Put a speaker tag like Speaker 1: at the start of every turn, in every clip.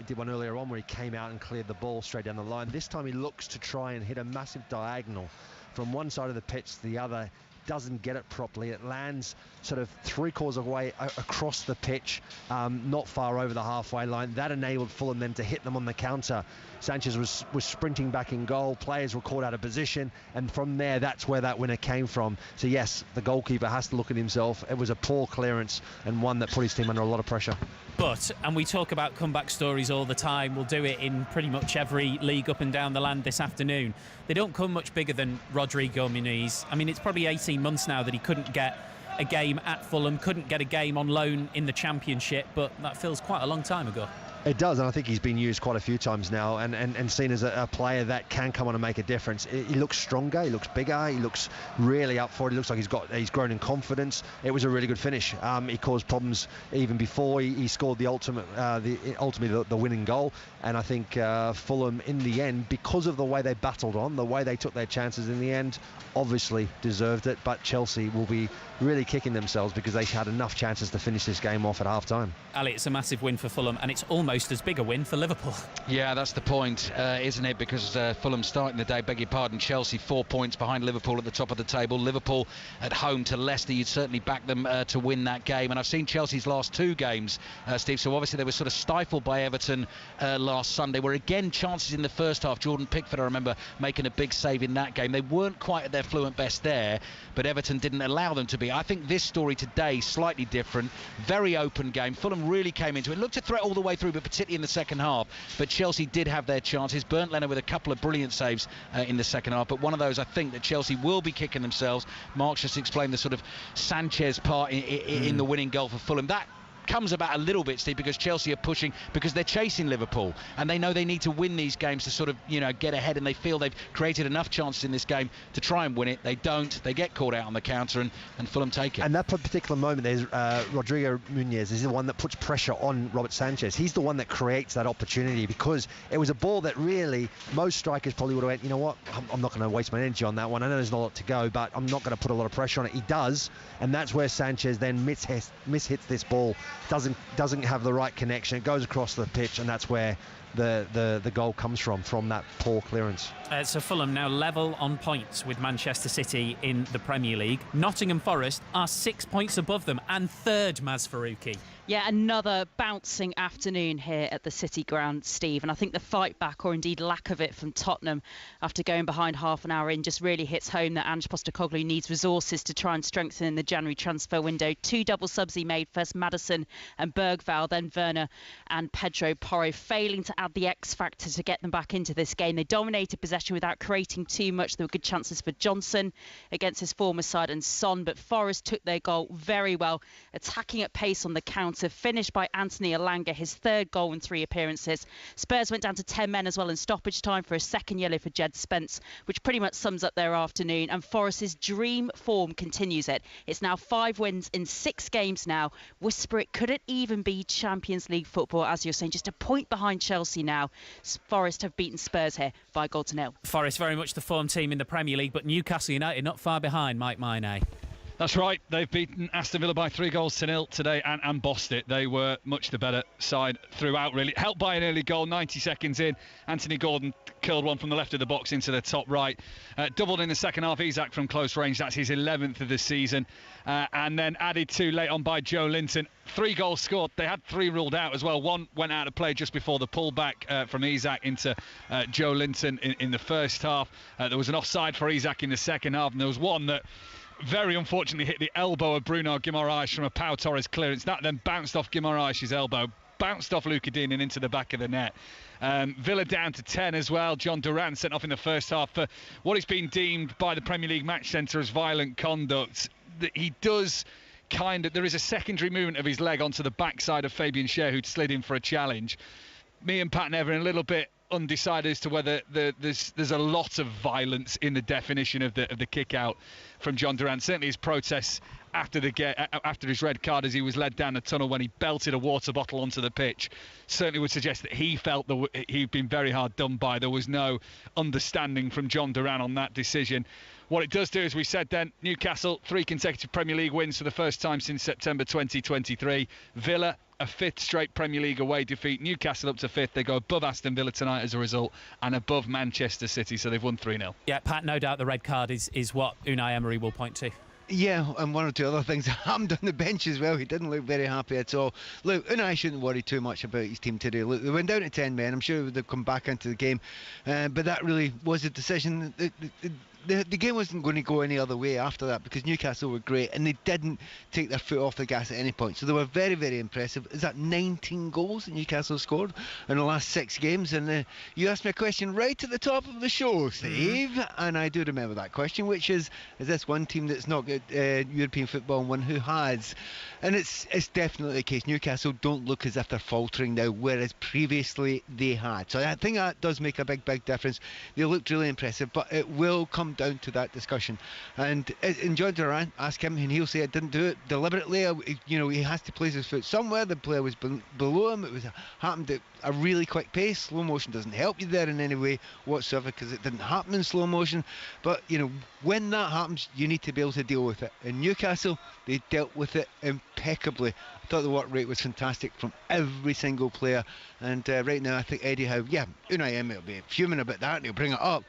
Speaker 1: did one earlier on where he came out and cleared the ball straight down the line. This time he looks to try and hit a massive diagonal from one side of the pitch to the other. Doesn't get it properly. It lands sort of 3/4 of the way across the pitch, not far over the halfway line. That enabled Fulham then to hit them on the counter. Sanchez was sprinting back in goal. Players were caught out of position, and from there, that's where that winner came from. So yes, the goalkeeper has to look at himself. It was a poor clearance and one that put his team under a lot of pressure.
Speaker 2: But, and we talk about comeback stories all the time, we'll do it in pretty much every league up and down the land this afternoon. They don't come much bigger than Rodrigo Muniz. I mean, it's probably 18 months now that he couldn't get a game at Fulham, couldn't get a game on loan in the Championship, but that feels quite a long time ago.
Speaker 1: It does, and I think he's been used quite a few times now and seen as a player that can come on and make a difference. He looks stronger, he looks bigger, he looks really up for it. He looks like he's grown in confidence. It was a really good finish. He caused problems even before he scored the ultimately the winning goal. And I think Fulham, in the end, because of the way they battled on, the way they took their chances in the end, obviously deserved it. But Chelsea will be really kicking themselves because they had enough chances to finish this game off at half-time.
Speaker 2: Ali, it's a massive win for Fulham, and it's almost as big a win for Liverpool.
Speaker 3: Yeah, that's the point, isn't it? Because Fulham starting the day, beg your pardon, Chelsea 4 points behind Liverpool at the top of the table. Liverpool at home to Leicester. You'd certainly back them to win that game. And I've seen Chelsea's last 2 games, Steve, so obviously they were sort of stifled by Everton last Sunday. Were again chances in the first half. Jordan Pickford, I remember, making a big save in that game. They weren't quite at their fluent best there, but Everton didn't allow them to be. I think this story today, slightly different. Very open game. Fulham really came into it. Looked a threat all the way through, but particularly in the second half. But Chelsea did have their chances. Bernd Leno with a couple of brilliant saves in the second half. But one of those, I think, that Chelsea will be kicking themselves. Mark's just explained the sort of Sanchez part in the winning goal for Fulham. That comes about a little bit, Steve, because Chelsea are pushing, because they're chasing Liverpool and they know they need to win these games to sort of, get ahead, and they feel they've created enough chances in this game to try and win it. They don't. They get caught out on the counter, and Fulham take it.
Speaker 1: And that particular moment, there's Rodrigo Muniz is the one that puts pressure on Robert Sanchez. He's the one that creates that opportunity, because it was a ball that really most strikers probably would have went, you know what, I'm not going to waste my energy on that one. I know there's not a lot to go, but I'm not going to put a lot of pressure on it. He does, and that's where Sanchez then mishits this ball. Doesn't have the right connection. It goes across the pitch, and that's where the goal comes from that poor clearance.
Speaker 2: So Fulham now level on points with Manchester City in the Premier League. Nottingham Forest are 6 points above them and third, Maz Faruqi.
Speaker 4: Yeah, another bouncing afternoon here at the City Ground, Steve. And I think the fight back, or indeed lack of it, from Tottenham after going behind half an hour in just really hits home that Ange Postecoglou needs resources to try and strengthen in the January transfer window. 2 double subs he made, first Maddison and Bergvall, then Werner and Pedro Porro, failing to add the X factor to get them back into this game. They dominated possession without creating too much. There were good chances for Johnson against his former side and Son, but Forest took their goal very well, attacking at pace on the counter, finished by Anthony Elanga, his 3rd goal in 3 appearances. Spurs went down to 10 men as well in stoppage time for a second yellow for Jed Spence, which pretty much sums up their afternoon. And Forest's dream form continues it. It's now 5 wins in 6 games now. Whisper it, could it even be Champions League football? As you're saying, just a point behind Chelsea now. Forest have beaten Spurs here by 1-0.
Speaker 2: Forest very much the form team in the Premier League, but Newcastle United not far behind, Mike Maine.
Speaker 5: That's right, they've beaten Aston Villa by 3-0 today and bossed it. They were much the better side throughout, really. Helped by an early goal, 90 seconds in. Anthony Gordon curled one from the left of the box into the top right. Doubled in the second half, Isak from close range. That's his 11th of the season. And then added 2 late on by Joe Linton. 3 goals scored. They had 3 ruled out as well. 1 went out of play just before the pullback from Isak into Joe Linton in the first half. There was an offside for Isak in the second half, and there was one that very unfortunately hit the elbow of Bruno Guimaraes from a Pau Torres clearance. That then bounced off Guimaraes' elbow, bounced off Luka Dean and into the back of the net. Villa down to 10 as well. John Duran sent off in the first half for what has been deemed by the Premier League Match Centre as violent conduct. He does there is a secondary movement of his leg onto the backside of Fabian Schär, who'd slid in for a challenge. Me and Pat Nevin a little bit undecided as to whether there's a lot of violence in the definition of the kick out from John Duran. Certainly his protests after his red card as he was led down the tunnel when he belted a water bottle onto the pitch certainly would suggest that he felt he'd been very hard done by. There was no understanding from John Duran on that decision. What it does do, as we said then, Newcastle 3 consecutive Premier League wins for the first time since September 2023. Villa a 5th straight Premier League away defeat. Newcastle up to 5th. They go above Aston Villa tonight as a result, and above Manchester City, so they've won 3-0.
Speaker 2: Yeah, Pat, no doubt the red card is what Unai Emery will point to.
Speaker 6: Yeah, and one or two other things happened on the bench as well. He didn't look very happy at all. Look, Unai shouldn't worry too much about his team today. Look, they went down to 10 men. I'm sure they'd come back into the game, but that really was a decision. The game wasn't going to go any other way after that, because Newcastle were great and they didn't take their foot off the gas at any point. So they were very, very impressive. Is that 19 goals that Newcastle scored in the last 6 games? And you asked me a question right at the top of the show, Steve, and I do remember that question, which is this one team that's not got European football and one who has? And it's definitely the case. Newcastle don't look as if they're faltering now, whereas previously they had. So I think that does make a big, big difference. They looked really impressive, but it will come down to that discussion. And in John Duran, ask him, and he'll say I didn't do it deliberately. He has to place his foot somewhere. The player was below him. It was happened at a really quick pace. Slow motion doesn't help you there in any way whatsoever, because it didn't happen in slow motion. But when that happens, you need to be able to deal with it. In Newcastle, they dealt with it impeccably. I thought the work rate was fantastic from every single player. And right now, I think Eddie Howe, Unai Emery will be fuming about that and he'll bring it up.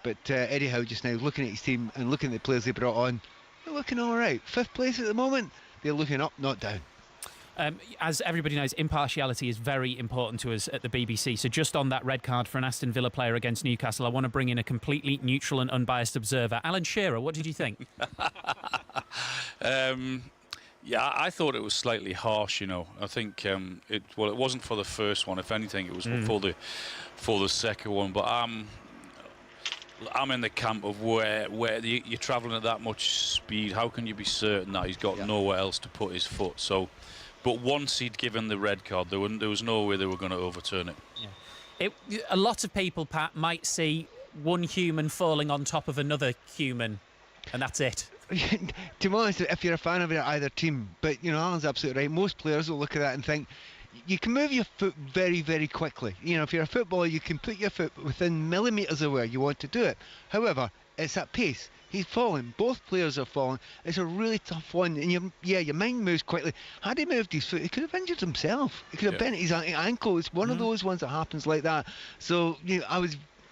Speaker 6: But Eddie Howe just now, looking at his team and looking at the players they brought on, they're looking all right. 5th place at the moment. They're looking up, not down.
Speaker 2: As everybody knows, impartiality is very important to us at the BBC. So just on that red card for an Aston Villa player against Newcastle, I want to bring in a completely neutral and unbiased observer. Alan Shearer, what did you think?
Speaker 7: Yeah, I thought it was slightly harsh. I think it wasn't for the first one. If anything, it was for the second one. But I'm in the camp of where you're travelling at that much speed. How can you be certain that he's got nowhere else to put his foot? So, but once he'd given the red card, there was no way they were going to overturn it.
Speaker 2: Yeah. A lot of people, Pat, might see one human falling on top of another human, and that's it.
Speaker 6: To be honest, if you're a fan of either team, but Alan's absolutely right. Most players will look at that and think, you can move your foot very, very quickly. If you're a footballer, you can put your foot within millimetres of where you want to do it. However, it's at pace. He's falling. Both players are falling. It's a really tough one. And your mind moves quickly. Had he moved his foot, he could have injured himself. He could have bent his ankle. It's one of those ones that happens like that. So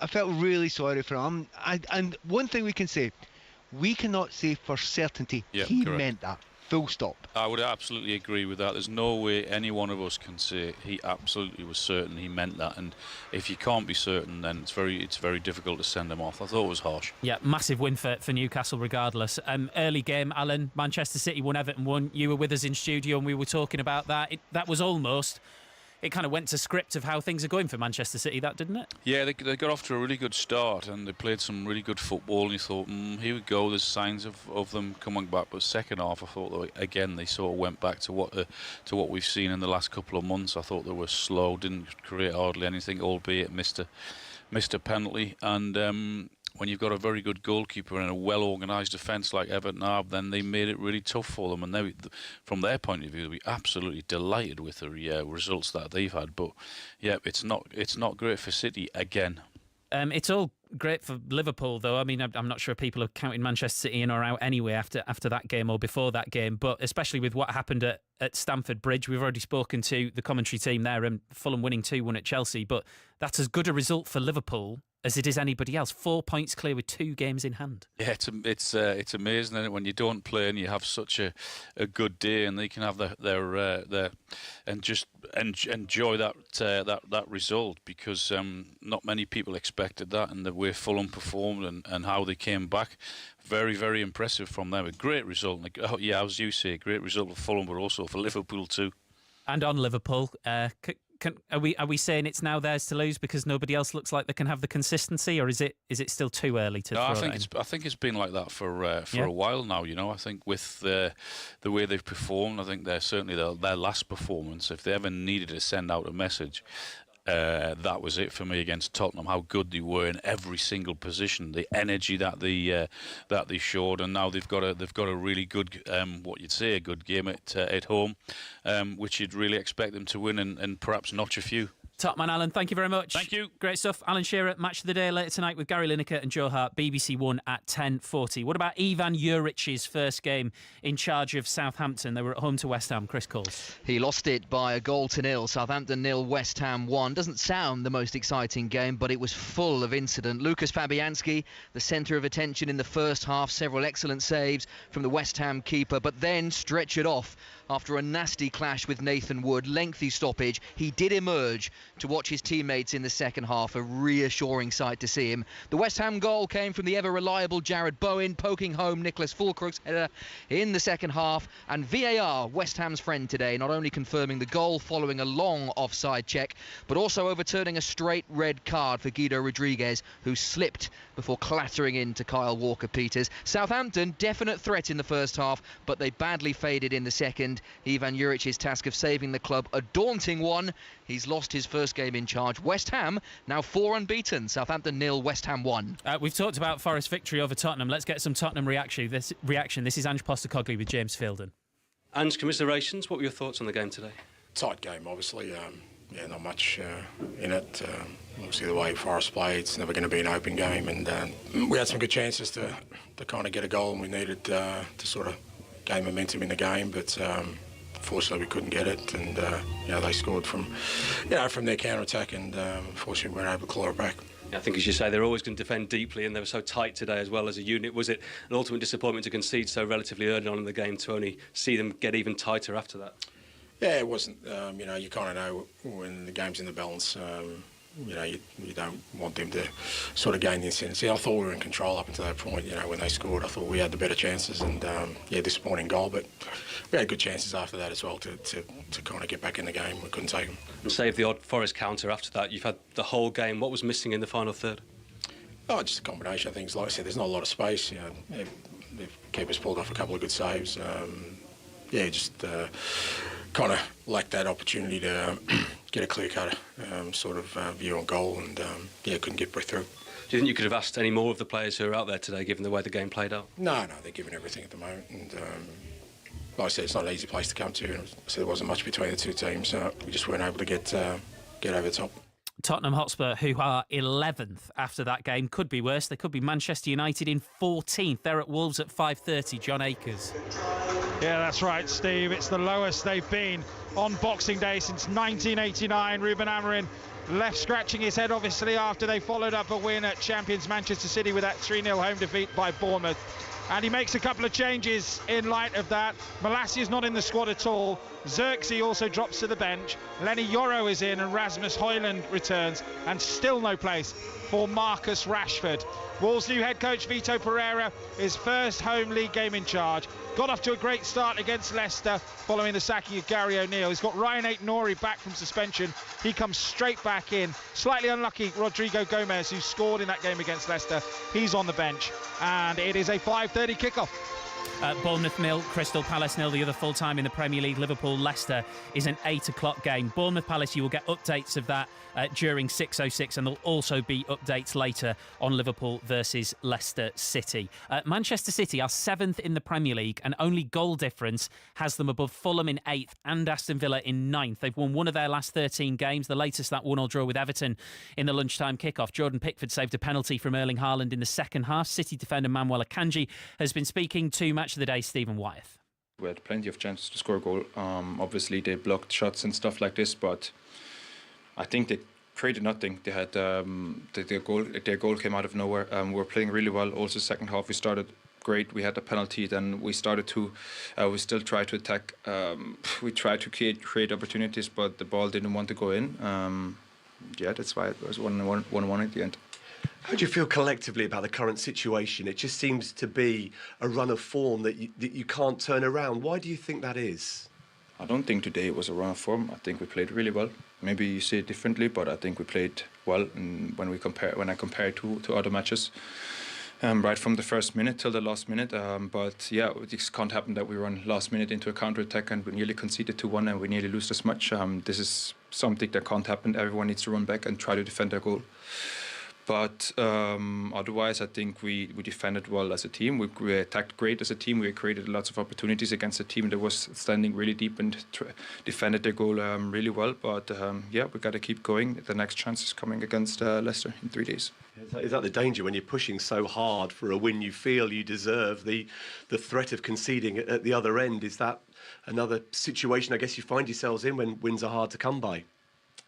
Speaker 6: I felt really sorry for him. And one thing we can say, we cannot say for certainty he meant that. Full stop.
Speaker 7: I would absolutely agree with that. There's no way any one of us can say he absolutely was certain he meant that. And if you can't be certain, then it's very difficult to send him off. I thought it was harsh. Yeah,
Speaker 2: massive win for Newcastle regardless. Early game, Alan, Manchester City won, Everton won. You were with us in studio and we were talking about that. That was almost... It kind of went to script of how things are going for Manchester City, that, didn't it?
Speaker 7: Yeah, they got off to a really good start and they played some really good football, and you thought, here we go, there's signs of them coming back. But second half, I thought, again, they sort of went back to what we've seen in the last couple of months. I thought they were slow, didn't create hardly anything, albeit missed a penalty. And when you've got a very good goalkeeper and a well-organised defence like Everton have, then they made it really tough for them. And from their point of view, they'll be absolutely delighted with the results that they've had. But yeah, it's not great for City again.
Speaker 2: It's all great for Liverpool, though. I mean, I'm not sure people are counting Manchester City in or out anyway after that game or before that game. But especially with what happened at Stamford Bridge, we've already spoken to the commentary team there, and Fulham winning 2-1 at Chelsea. But that's as good a result for Liverpool as it is anybody else. 4 points clear with 2 games in hand. Yeah,
Speaker 7: it's amazing, isn't it, when you don't play and you have such a good day, and they can have their and just enjoy that result, because not many people expected that, and the way Fulham performed and how they came back, very, very impressive from them. A great result. As you say, a great result for Fulham, but also for Liverpool too.
Speaker 2: And on Liverpool, are we saying it's now theirs to lose because nobody else looks like they can have the consistency, or is it still too early to? No,
Speaker 7: I think it's been like that for a while now. I think with the way they've performed, I think they're certainly their last performance. If they ever needed to send out a message, that was it for me against Tottenham. How good they were in every single position, the energy that they showed, and now they've got a really good what you'd say a good game at home, which you'd really expect them to win and perhaps notch a few.
Speaker 2: Top man, Alan. Thank you very much.
Speaker 5: Thank you.
Speaker 2: Great stuff. Alan Shearer, Match of the Day later tonight with Gary Lineker and Joe Hart, BBC One at 10:40. What about Ivan Juric's first game in charge of Southampton? They were at home to West Ham. Chris Coles.
Speaker 8: He lost it by a goal to nil. Southampton 0, West Ham 1. Doesn't sound the most exciting game, but it was full of incident. Lucas Fabianski, the centre of attention in the first half. Several excellent saves from the West Ham keeper, but then stretchered off after a nasty clash with Nathan Wood. Lengthy stoppage. He did emerge to watch his teammates in the second half. A reassuring sight to see him. The West Ham goal came from the ever-reliable Jared Bowen, poking home Nicholas Fulcrook's header in the second half. And VAR, West Ham's friend today, not only confirming the goal following a long offside check, but also overturning a straight red card for Guido Rodriguez, who slipped before clattering into Kyle Walker-Peters. Southampton, definite threat in the first half, but they badly faded in the second. Ivan Juric's task of saving the club, a daunting one. He's lost his first game in charge. West Ham now 4 unbeaten. Southampton 0, West Ham 1.
Speaker 2: We've talked about Forest victory over Tottenham. Let's get some Tottenham reaction. This is Ange Postecoglou with James Fielden.
Speaker 9: Ange, commiserations. What were your thoughts on the game today?
Speaker 10: Tight game, obviously. Not much in it. Obviously, the way Forest play, it's never going to be an open game. And we had some good chances to kind of get a goal, and we needed to sort of gain momentum in the game. But fortunately, we couldn't get it. And they scored from their counter attack, and fortunately, we weren't able to claw it back.
Speaker 9: I think, as you say, they're always going to defend deeply, and they were so tight today as well as a unit. Was it an ultimate disappointment to concede so relatively early on in the game to only see them get even tighter after that?
Speaker 10: Yeah, it wasn't. You kind of know when the game's in the balance. You don't want them to sort of gain the ascendancy. I thought we were in control up until that point. When they scored, I thought we had the better chances, and disappointing goal. But we had good chances after that as well to kind of get back in the game. We couldn't take them.
Speaker 9: And save the odd Forest counter after that. You've had the whole game. What was missing in the final third?
Speaker 10: Oh, just a combination of things. Like I said, there's not a lot of space. The keeper's pulled off a couple of good saves. Kind of lacked that opportunity to get a clear-cut sort of view on goal, and couldn't get through.
Speaker 9: Do you think you could have asked any more of the players who are out there today, given the way the game played out?
Speaker 10: No, they're giving everything at the moment, and like I said, it's not an easy place to come to. And so there wasn't much between the two teams. We just weren't able to get over the top.
Speaker 2: Tottenham Hotspur, who are 11th after that game, could be worse. They could be Manchester United in 14th. They're at Wolves at 5:30. John Akers.
Speaker 11: Yeah, that's right, Steve. It's the lowest they've been on Boxing Day since 1989. Ruben Amorim left scratching his head, obviously, after they followed up a win at champions Manchester City with that 3-0 home defeat by Bournemouth. And he makes a couple of changes in light of that. Malacia is not in the squad at all. Xerxes also drops to the bench. Lenny Yoro is in and Rasmus Højlund returns. And still no place for Marcus Rashford. Wolves' new head coach Vito Pereira, his first home league game in charge. Got off to a great start against Leicester following the sacking of Gary O'Neill. He's got Ryan Aït-Nouri back from suspension. He comes straight back in. Slightly unlucky Rodrigo Gomez, who scored in that game against Leicester. He's on the bench. And it is a 5:30 kickoff.
Speaker 2: Bournemouth 0, Crystal Palace 0. The other full time in the Premier League, Liverpool-Leicester, is an 8 o'clock game. Bournemouth-Palace, you will get updates of that during 6:06, and there'll also be updates later on Liverpool versus Leicester City. Manchester City are 7th in the Premier League, and only goal difference has them above Fulham in 8th and Aston Villa in 9th. They've won one of their last 13 games, the latest that 1-1 draw with Everton in the lunchtime kickoff. Jordan Pickford saved a penalty from Erling Haaland in the second half. City defender Manuel Akanji has been speaking to Match of the Day Stephen Wyeth.
Speaker 12: We had plenty of chances to score a goal. Obviously, they blocked shots and stuff like this, but I think they created nothing. They had their goal came out of nowhere. We were playing really well. Also, second half we started great. We had a penalty, then we started to. We still tried to attack. We tried to create opportunities, but the ball didn't want to go in. That's why it was 1-1 at the end.
Speaker 13: How do you feel collectively about the current situation? It just seems to be a run of form that you can't turn around. Why do you think that is?
Speaker 12: I don't think today it was a run of form. I think we played really well. Maybe you see it differently, but I think we played well. And when I compare it to other matches, right from the first minute till the last minute. But yeah, it just can't happen that we run last minute into a counter attack and we nearly conceded 2-1 and we nearly lose this much. This is something that can't happen. Everyone needs to run back and try to defend their goal. But otherwise, I think we defended well as a team. We attacked great as a team. We created lots of opportunities against a team that was standing really deep and defended their goal really well. But we got to keep going. The next chance is coming against Leicester in 3 days.
Speaker 13: Is that the danger when you're pushing so hard for a win you feel you deserve? The threat of conceding at the other end, is that another situation I guess you find yourselves in when wins are hard to come by?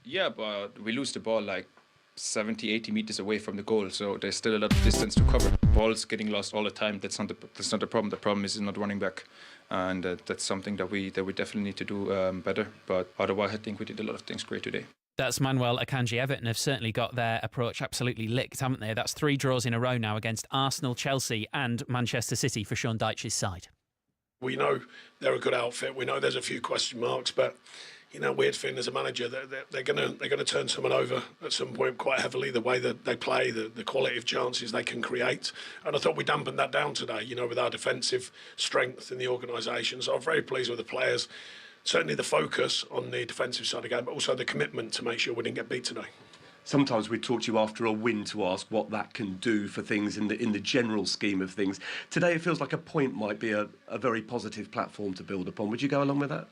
Speaker 13: Yeah,
Speaker 12: but we lose the ball like 70, 80 meters away from the goal, so there's still a lot of distance to cover. Ball's getting lost all the time. That's not the problem. The problem is not running back, and that's something that we definitely need to do better. But otherwise, I think we did a lot of things great today.
Speaker 2: That's Manuel Akanji. Everton have certainly got their approach absolutely licked, haven't they? That's 3 draws in a row now against Arsenal, Chelsea and Manchester City for Sean Dyche's side.
Speaker 14: We know they're a good outfit. We know there's a few question marks, but weird thing as a manager, they're gonna turn someone over at some point quite heavily. The way that they play, the quality of chances they can create, and I thought we dampened that down today. With our defensive strength in the organisation. So I'm very pleased with the players. Certainly the focus on the defensive side of the game, but also the commitment to make sure we didn't get beat today.
Speaker 13: Sometimes we talk to you after a win to ask what that can do for things in the general scheme of things. Today it feels like a point might be a very positive platform to build upon. Would you go along with that?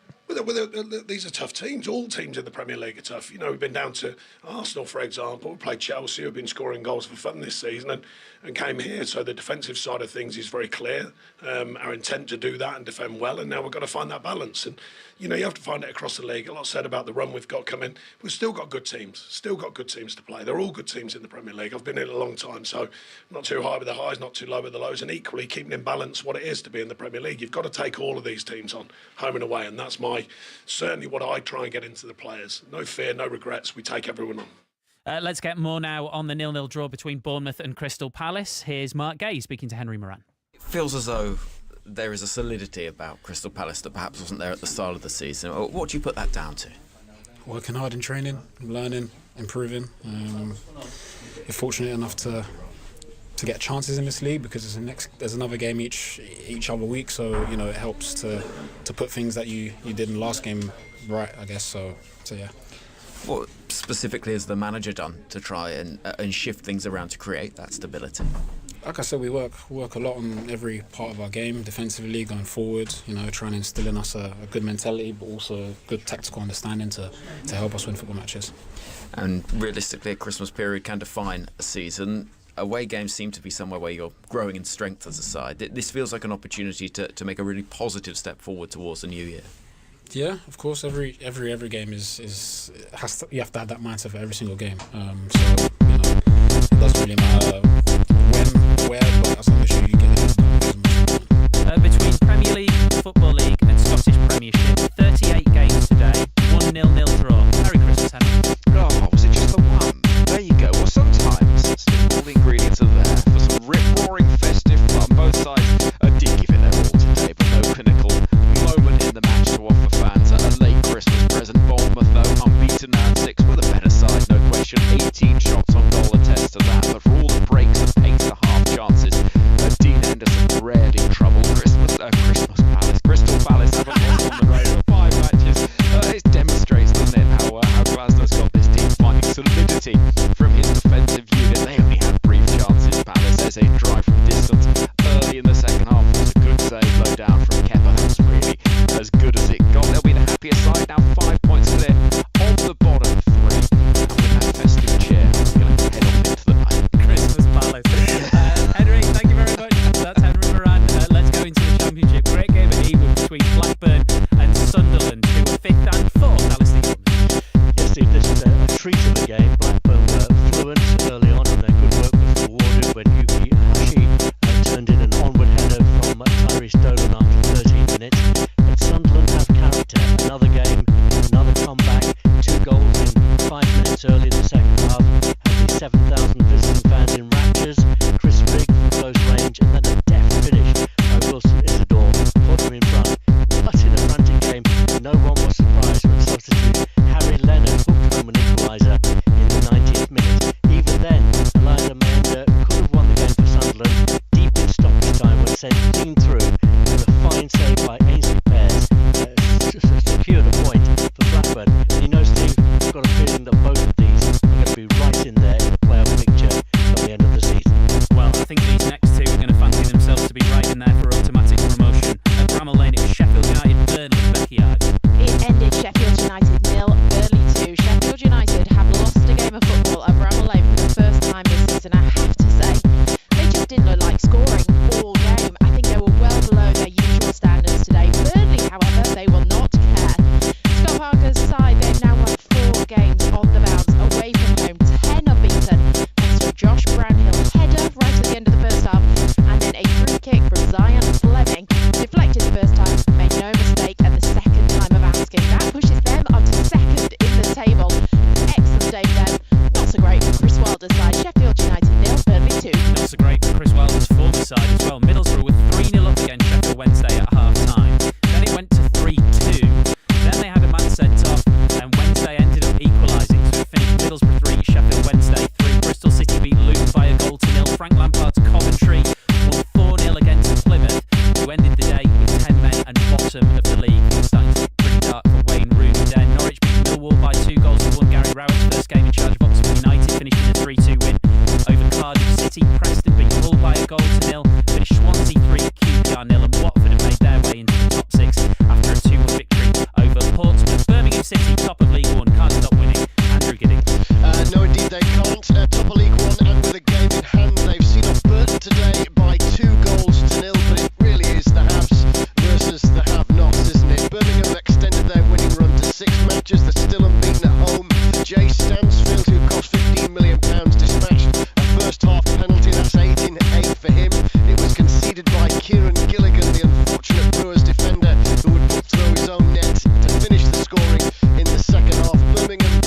Speaker 14: These are tough teams. All teams in the Premier League are tough. We've been down to Arsenal, for example. We played Chelsea, who've been scoring goals for fun this season, and came here. So the defensive side of things is very clear. Our intent to do that and defend well, and now we've got to find that balance. And you have to find it across the league. A lot said about the run we've got coming. We've still got good teams. Still got good teams to play. They're all good teams in the Premier League. I've been in it a long time, so not too high with the highs, not too low with the lows, and equally keeping in balance what it is to be in the Premier League. You've got to take all of these teams on, home and away, and that's certainly what I try and get into the players. No fear, no regrets. We take everyone on.
Speaker 2: Let's get more now on the 0-0 draw between Bournemouth and Crystal Palace. Here's Mark Gay speaking to Henry Moran.
Speaker 15: It feels as though there is a solidity about Crystal Palace that perhaps wasn't there at the start of the season. What do you put that down to?
Speaker 16: Working hard in training, learning, improving. You're fortunate enough to get chances in this league because there's another game each other week, so it helps to put things that you did in the last game right, I guess. So yeah.
Speaker 15: What specifically has the manager done to try and shift things around to create that stability?
Speaker 16: Like I said, we work a lot on every part of our game, defensively, going forward, trying to instill in us a good mentality, but also a good tactical understanding to help us win football matches.
Speaker 15: And realistically, a Christmas period can define a season. Away games seem to be somewhere where you're growing in strength as a side. This feels like an opportunity to make a really positive step forward towards the new year.
Speaker 16: Yeah, of course. Every game you have to have that mindset for every single game. So it doesn't really matter when, where, but as long as you get it.
Speaker 2: Between Premier League, Football League, and Scottish Premiership, 38 games today, 1 0-0 draw. Merry Christmas, Henry.
Speaker 17: Oh, was it just the one? There you go. Well, sometimes all the ingredients are there for some rip-roaring festive fun. Both sides did give it their all today, but no clinical moment in the match to offer fans. A late Christmas present. Bournemouth, though, unbeaten now, 6 with a better side, no question. 18 shots on goal attest to that, but for all the breaks and pace to half chances, Dean Henderson rarely in trouble. Crystal Palace haven't lost on the road for 5 matches. It demonstrates, doesn't it, how Glasnow's got this team finding solidity from his defensive unit. They only had brief chances, Palace. There's a drive from distance early in the second half. It was a good save low down from Kepa. That was really as good as it got. They'll be the happier side now, 5 points clear of the bottom 3. And with that festive cheer, we're going to head off into the night.
Speaker 2: Christmas Palace. Henry, thank you very much. That's Henry Moran. Let's go into the Championship. Great game at Ewood between Blackburn and Sunderland, who were 5th and 4th. Alistair Young.
Speaker 18: Yes, Steve, this is a treat of the game. Blackburn were fluent early on, and their good work was rewarded when Yuki Hashi turned in an onward header from Tyrese Dolan after 13 minutes. But Sunderland have character. Another game, another comeback, 2 goals in 5 minutes early in the second half. Had the 7,000 visiting fans in raptures. Chris Rigg from close range, and then a deft finish by Wilson Isidore put him in front. But in a frantic game, no one was surprised when substitute Harry Leonard hooked home an equaliser in the 90th minute. Even then, Elijah Manda could have won the game for Sunderland deep in stoppage time when sent clean through with a fine save by Ainsley Pears secured a point for Blackburn. And Steve, I've got a feeling that both of these are going to be right in there in the playoff
Speaker 19: £1 million dispatched. A first half penalty, that's 8 for him. It was conceded by Kieran Gilligan, the unfortunate Brewers defender, who would put through his own net to finish the scoring in the second half. Birmingham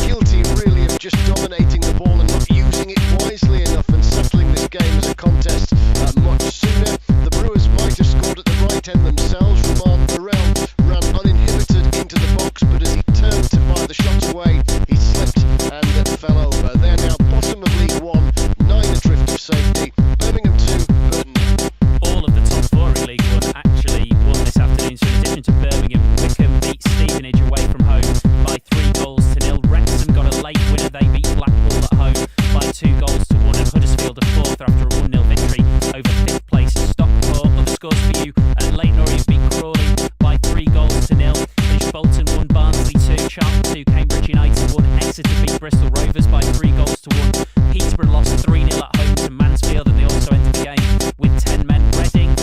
Speaker 19: guilty really of just dominating the ball and not using it wisely enough and settling this game as a contest much sooner. The Brewers might have scored at the right end themselves. Roman Burrell ran uninhibited into the box, but as he turned to fire the shot away, he slipped and fell over. They're now bottom of League One, 9 adrift of safety. Birmingham 2, Burton 0.
Speaker 2: All of the top four in League One actually won this afternoon. So in addition to Birmingham, Wickham beat Stevenage away from home by 3-0. Wrexham got a late winner. They beat Blackpool at home by 2-1, and Huddersfield are fourth after a 1-0 victory over fifth place Stockport. Other scores for you: Leyton Orient beat Crawley by 3-0. Fish Bolton won Barnsley 2, Charlton 2, Cambridge United won. Exeter beat Bristol Rovers by 3-1. Peterborough lost 3-0 at home to Mansfield, and they also entered the game with 10 men. Reading,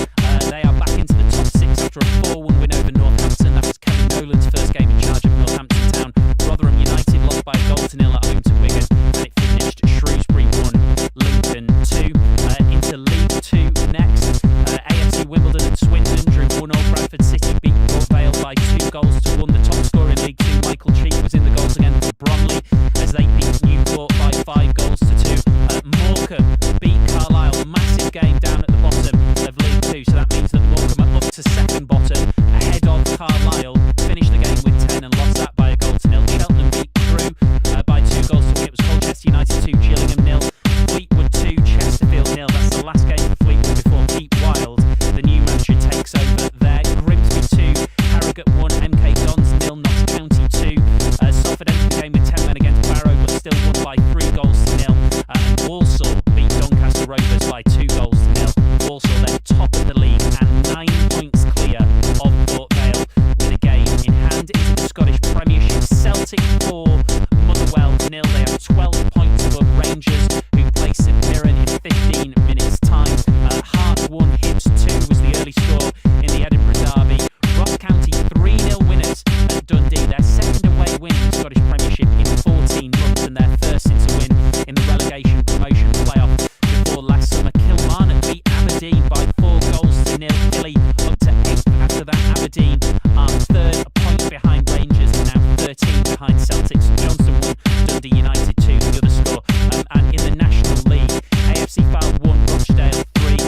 Speaker 2: they are back into the top 6 after a 4-1 win over Northampton. That was Kevin Nolan's first game in charge of Northampton Town. Rotherham United lost by 1-0 at home to Wigan, and it finished Shrewsbury 1, Lincoln 2. Into League 2 next. AFC Wimbledon and Swindon drew 1-0. Bradford City beat Port Vale by 2-1. The top scorer in League 2, Michael Cheek, was in the goals again for Bromley as they beat Newport by 5-2. Morecambe beat Carlisle. Massive game down at the bottom of League 2, so that means that Morecambe are up to second bottom ahead of Carlisle. Finished the game with 10 and lost that by 1-0. Cheltenham beat Crewe by 2-1. It was Colchester United 2, Gillingham 0, Fleetwood 2, Chesterfield 0. That's the last game for Fleetwood before Pete Wild, the new manager, takes over there. Grimsby 2, Harrogate 1, MK Dons 0, Notts County 2. Salford entered the game with 10 men against Barrow, but still won by 3-0. And Walsall beat Doncaster Rovers by 2-0. Walsall then top of the league and 9 points clear of Port Vale with a game in hand. Into the Scottish Premiership, Celtic 4, Motherwell 0. They have 12 points above Rangers, who play St Mirren in 15 minutes time. Hearts 1, Hibs 2 was the early score in the Edinburgh Derby. Ross County 3-0 winners at Dundee, their second away win in the Scottish Premiership in 14 months and their first since a win in the relegation promotion playoff before last summer. Kilmarnock beat Aberdeen by 4-0. Killy up to 8th after that. Aberdeen are third, a point behind Rangers, and now 13 behind Celtic. St Johnstone 1, Dundee United 2, the other score. And in the National League, AFC Fylde 1, Rochdale 3,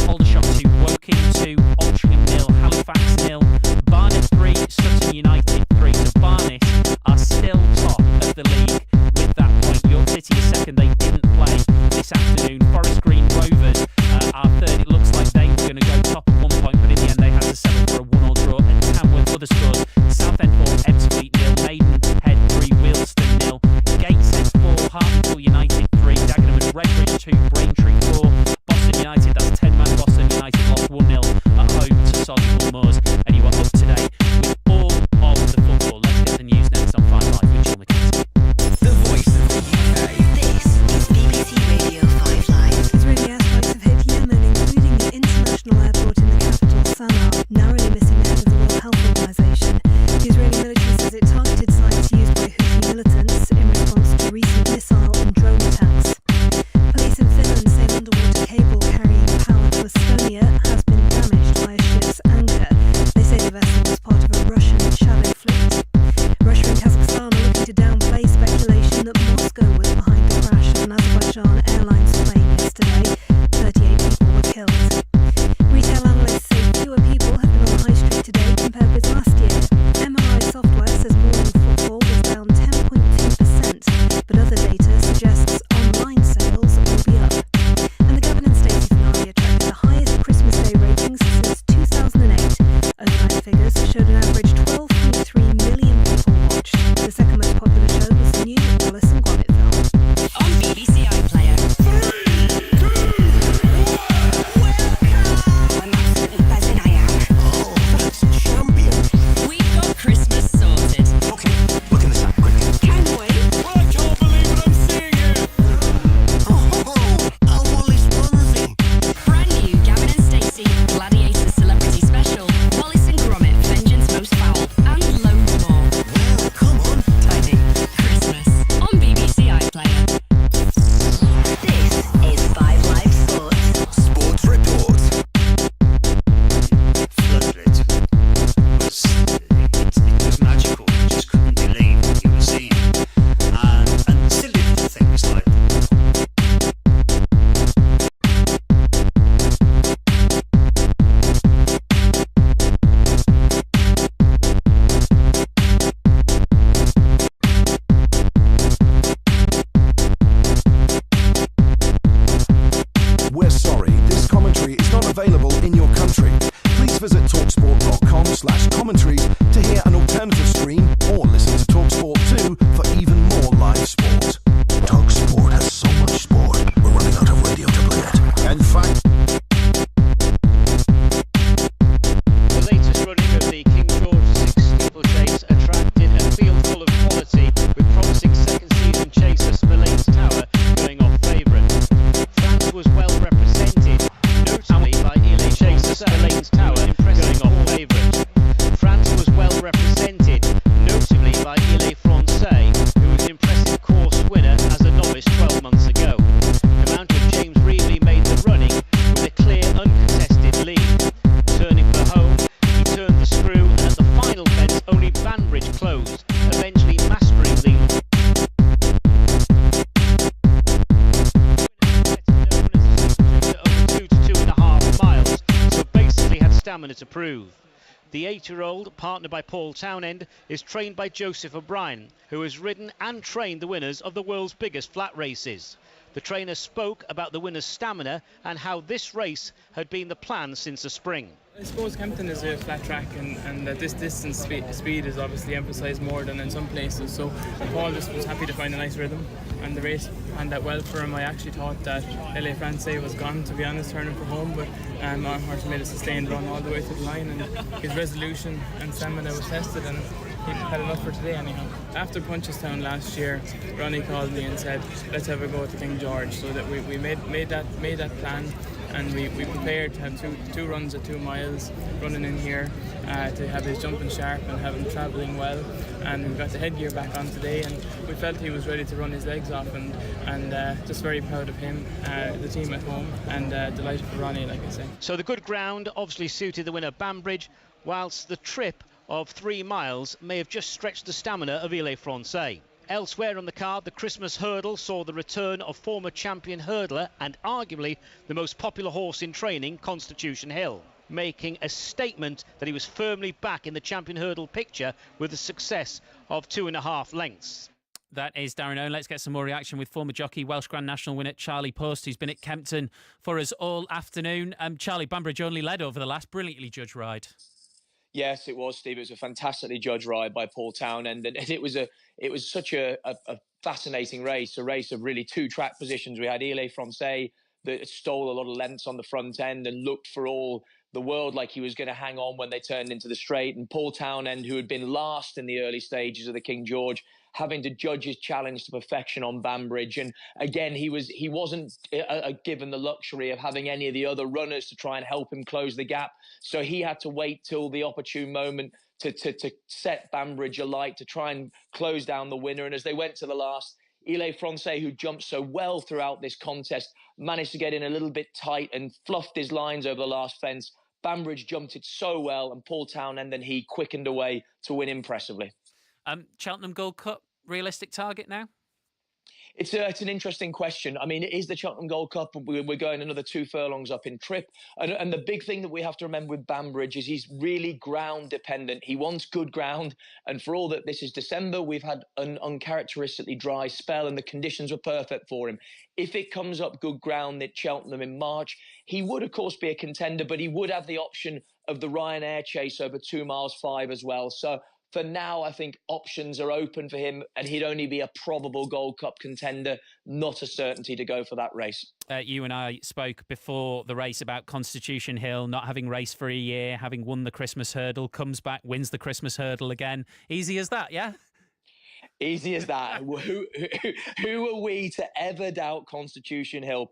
Speaker 2: Aldershot 2, Woking 2, Altrincham 0, Halifax 0, Barnet 3, Sutton United 3. So Barnet are still top of the league with that point. York City is second. They didn't play this afternoon. Forest Green Rovers are third. It looks like they were going to go top at 1 point, but in the end they had to settle for a 1-1 draw at Tamworth. Other scores: Southend 4, Ebbsfleet 0, Maidenhead 3, Wealdstone 0, Gateshead 4, Hartlepool United 3, Dagenham and Redbridge 2, Braintree 4, Boston United, that's 10-man Boston United, lost 1-0 at home to Solihull Moors. And you are up to date with all of the football. Let's get the news next on 5 Live with John McKenzie.
Speaker 20: The voice of the UK. This is BBC Radio 5 Live.
Speaker 21: Israeli airstrikes have hit Yemen, including the international airport in the capital, Sana'a, narrowly missing the head of the World Health Organization. The Israeli military says it targeted sites used by Houthi militants in response to recent missile and drone attacks. Police in Finland say an underwater
Speaker 3: Visit talksport.com/commentaries to hear an alternative stream or listen to TalkSport 2 for even more live sport. TalkSport has so much sport, we're running out of radio to play it. In fact,
Speaker 22: the latest running of the King George 6 steeplechase attracted a field full of quality, with promising second season chaser Spillane's Tower going off favourite. France was well represented, notably by chaser Spillane's Tower going off favourite. France was well represented, notably by Ile-Francais, who was an impressive course winner as a novice 12 months ago. The Mountain James Reevely made the running with a clear, uncontested lead. Turning for home, he turned the screw, and at the final bends, only Banbridge closed, eventually mastering the over 2 to 2.5 miles, so basically had stamina to prove. The 8-year-old, partnered by Paul Townend, is trained by Joseph O'Brien, who has ridden and trained the winners of the world's biggest flat races. The trainer spoke about the winner's stamina and how this race had been the plan since the spring.
Speaker 23: I suppose Kempton is a flat track, and that this distance speed is obviously emphasised more than in some places, so Paul just was happy to find a nice rhythm, and the race panned out well for him. I actually thought that Ile-Francais was gone, to be honest, turning for home, but Martin made a sustained run all the way to the line, and his resolution and stamina was tested, and he had enough for today anyhow. After Punchestown last year, Ronnie called me and said, let's have a go to King George, so that we made that plan. And we prepared to have two runs at 2 miles, running in here to have his jumping sharp and have him travelling well. And we got the headgear back on today, and we felt he was ready to run his legs off, and just very proud of him, the team at home, and delighted for Ronnie, like I say.
Speaker 22: So the good ground obviously suited the winner Banbridge, whilst the trip of 3 miles may have just stretched the stamina of Ile-Francais. Elsewhere on the card, the Christmas Hurdle saw the return of former champion hurdler and arguably the most popular horse in training, Constitution Hill, making a statement that he was firmly back in the champion hurdle picture with a success of 2.5 lengths.
Speaker 2: That is Darren Owen. Let's get some more reaction with former jockey, Welsh Grand National winner Charlie Post, who's been at Kempton for us all afternoon. Charlie, Banbridge only led over the last brilliantly judged ride.
Speaker 24: Yes, it was, Steve. It was a fantastically judged ride by Paul Townend, and it was such a fascinating race, a race of really 2 track positions. We had Ile-Francais that stole a lot of lengths on the front end and looked for all the world like he was going to hang on when they turned into the straight, and Paul Townend, who had been last in the early stages of the King George, having to judge his challenge to perfection on Banbridge. And again, he wasn't given the luxury of having any of the other runners to try and help him close the gap. So he had to wait till the opportune moment to set Banbridge alight, to try and close down the winner. And as they went to the last, Ile-Francais, who jumped so well throughout this contest, managed to get in a little bit tight and fluffed his lines over the last fence. Banbridge jumped it so well, and Paul Townend then he quickened away to win impressively.
Speaker 2: Cheltenham Gold Cup, realistic target now?
Speaker 24: It's an interesting question. I mean, it is the Cheltenham Gold Cup. We're going another 2 furlongs up in trip. And the big thing that we have to remember with Banbridge is he's really ground dependent. He wants good ground. And for all that this is December, we've had an uncharacteristically dry spell and the conditions were perfect for him. If it comes up good ground at Cheltenham in March, he would, of course, be a contender, but he would have the option of the Ryanair chase over 2 miles 5 as well. So for now, I think options are open for him, and he'd only be a probable Gold Cup contender, not a certainty to go for that race.
Speaker 2: You and I spoke before the race about Constitution Hill not having raced for a year, having won the Christmas Hurdle, comes back, wins the Christmas Hurdle again. Easy as that, yeah?
Speaker 24: Easy as that. Who are we to ever doubt Constitution Hill?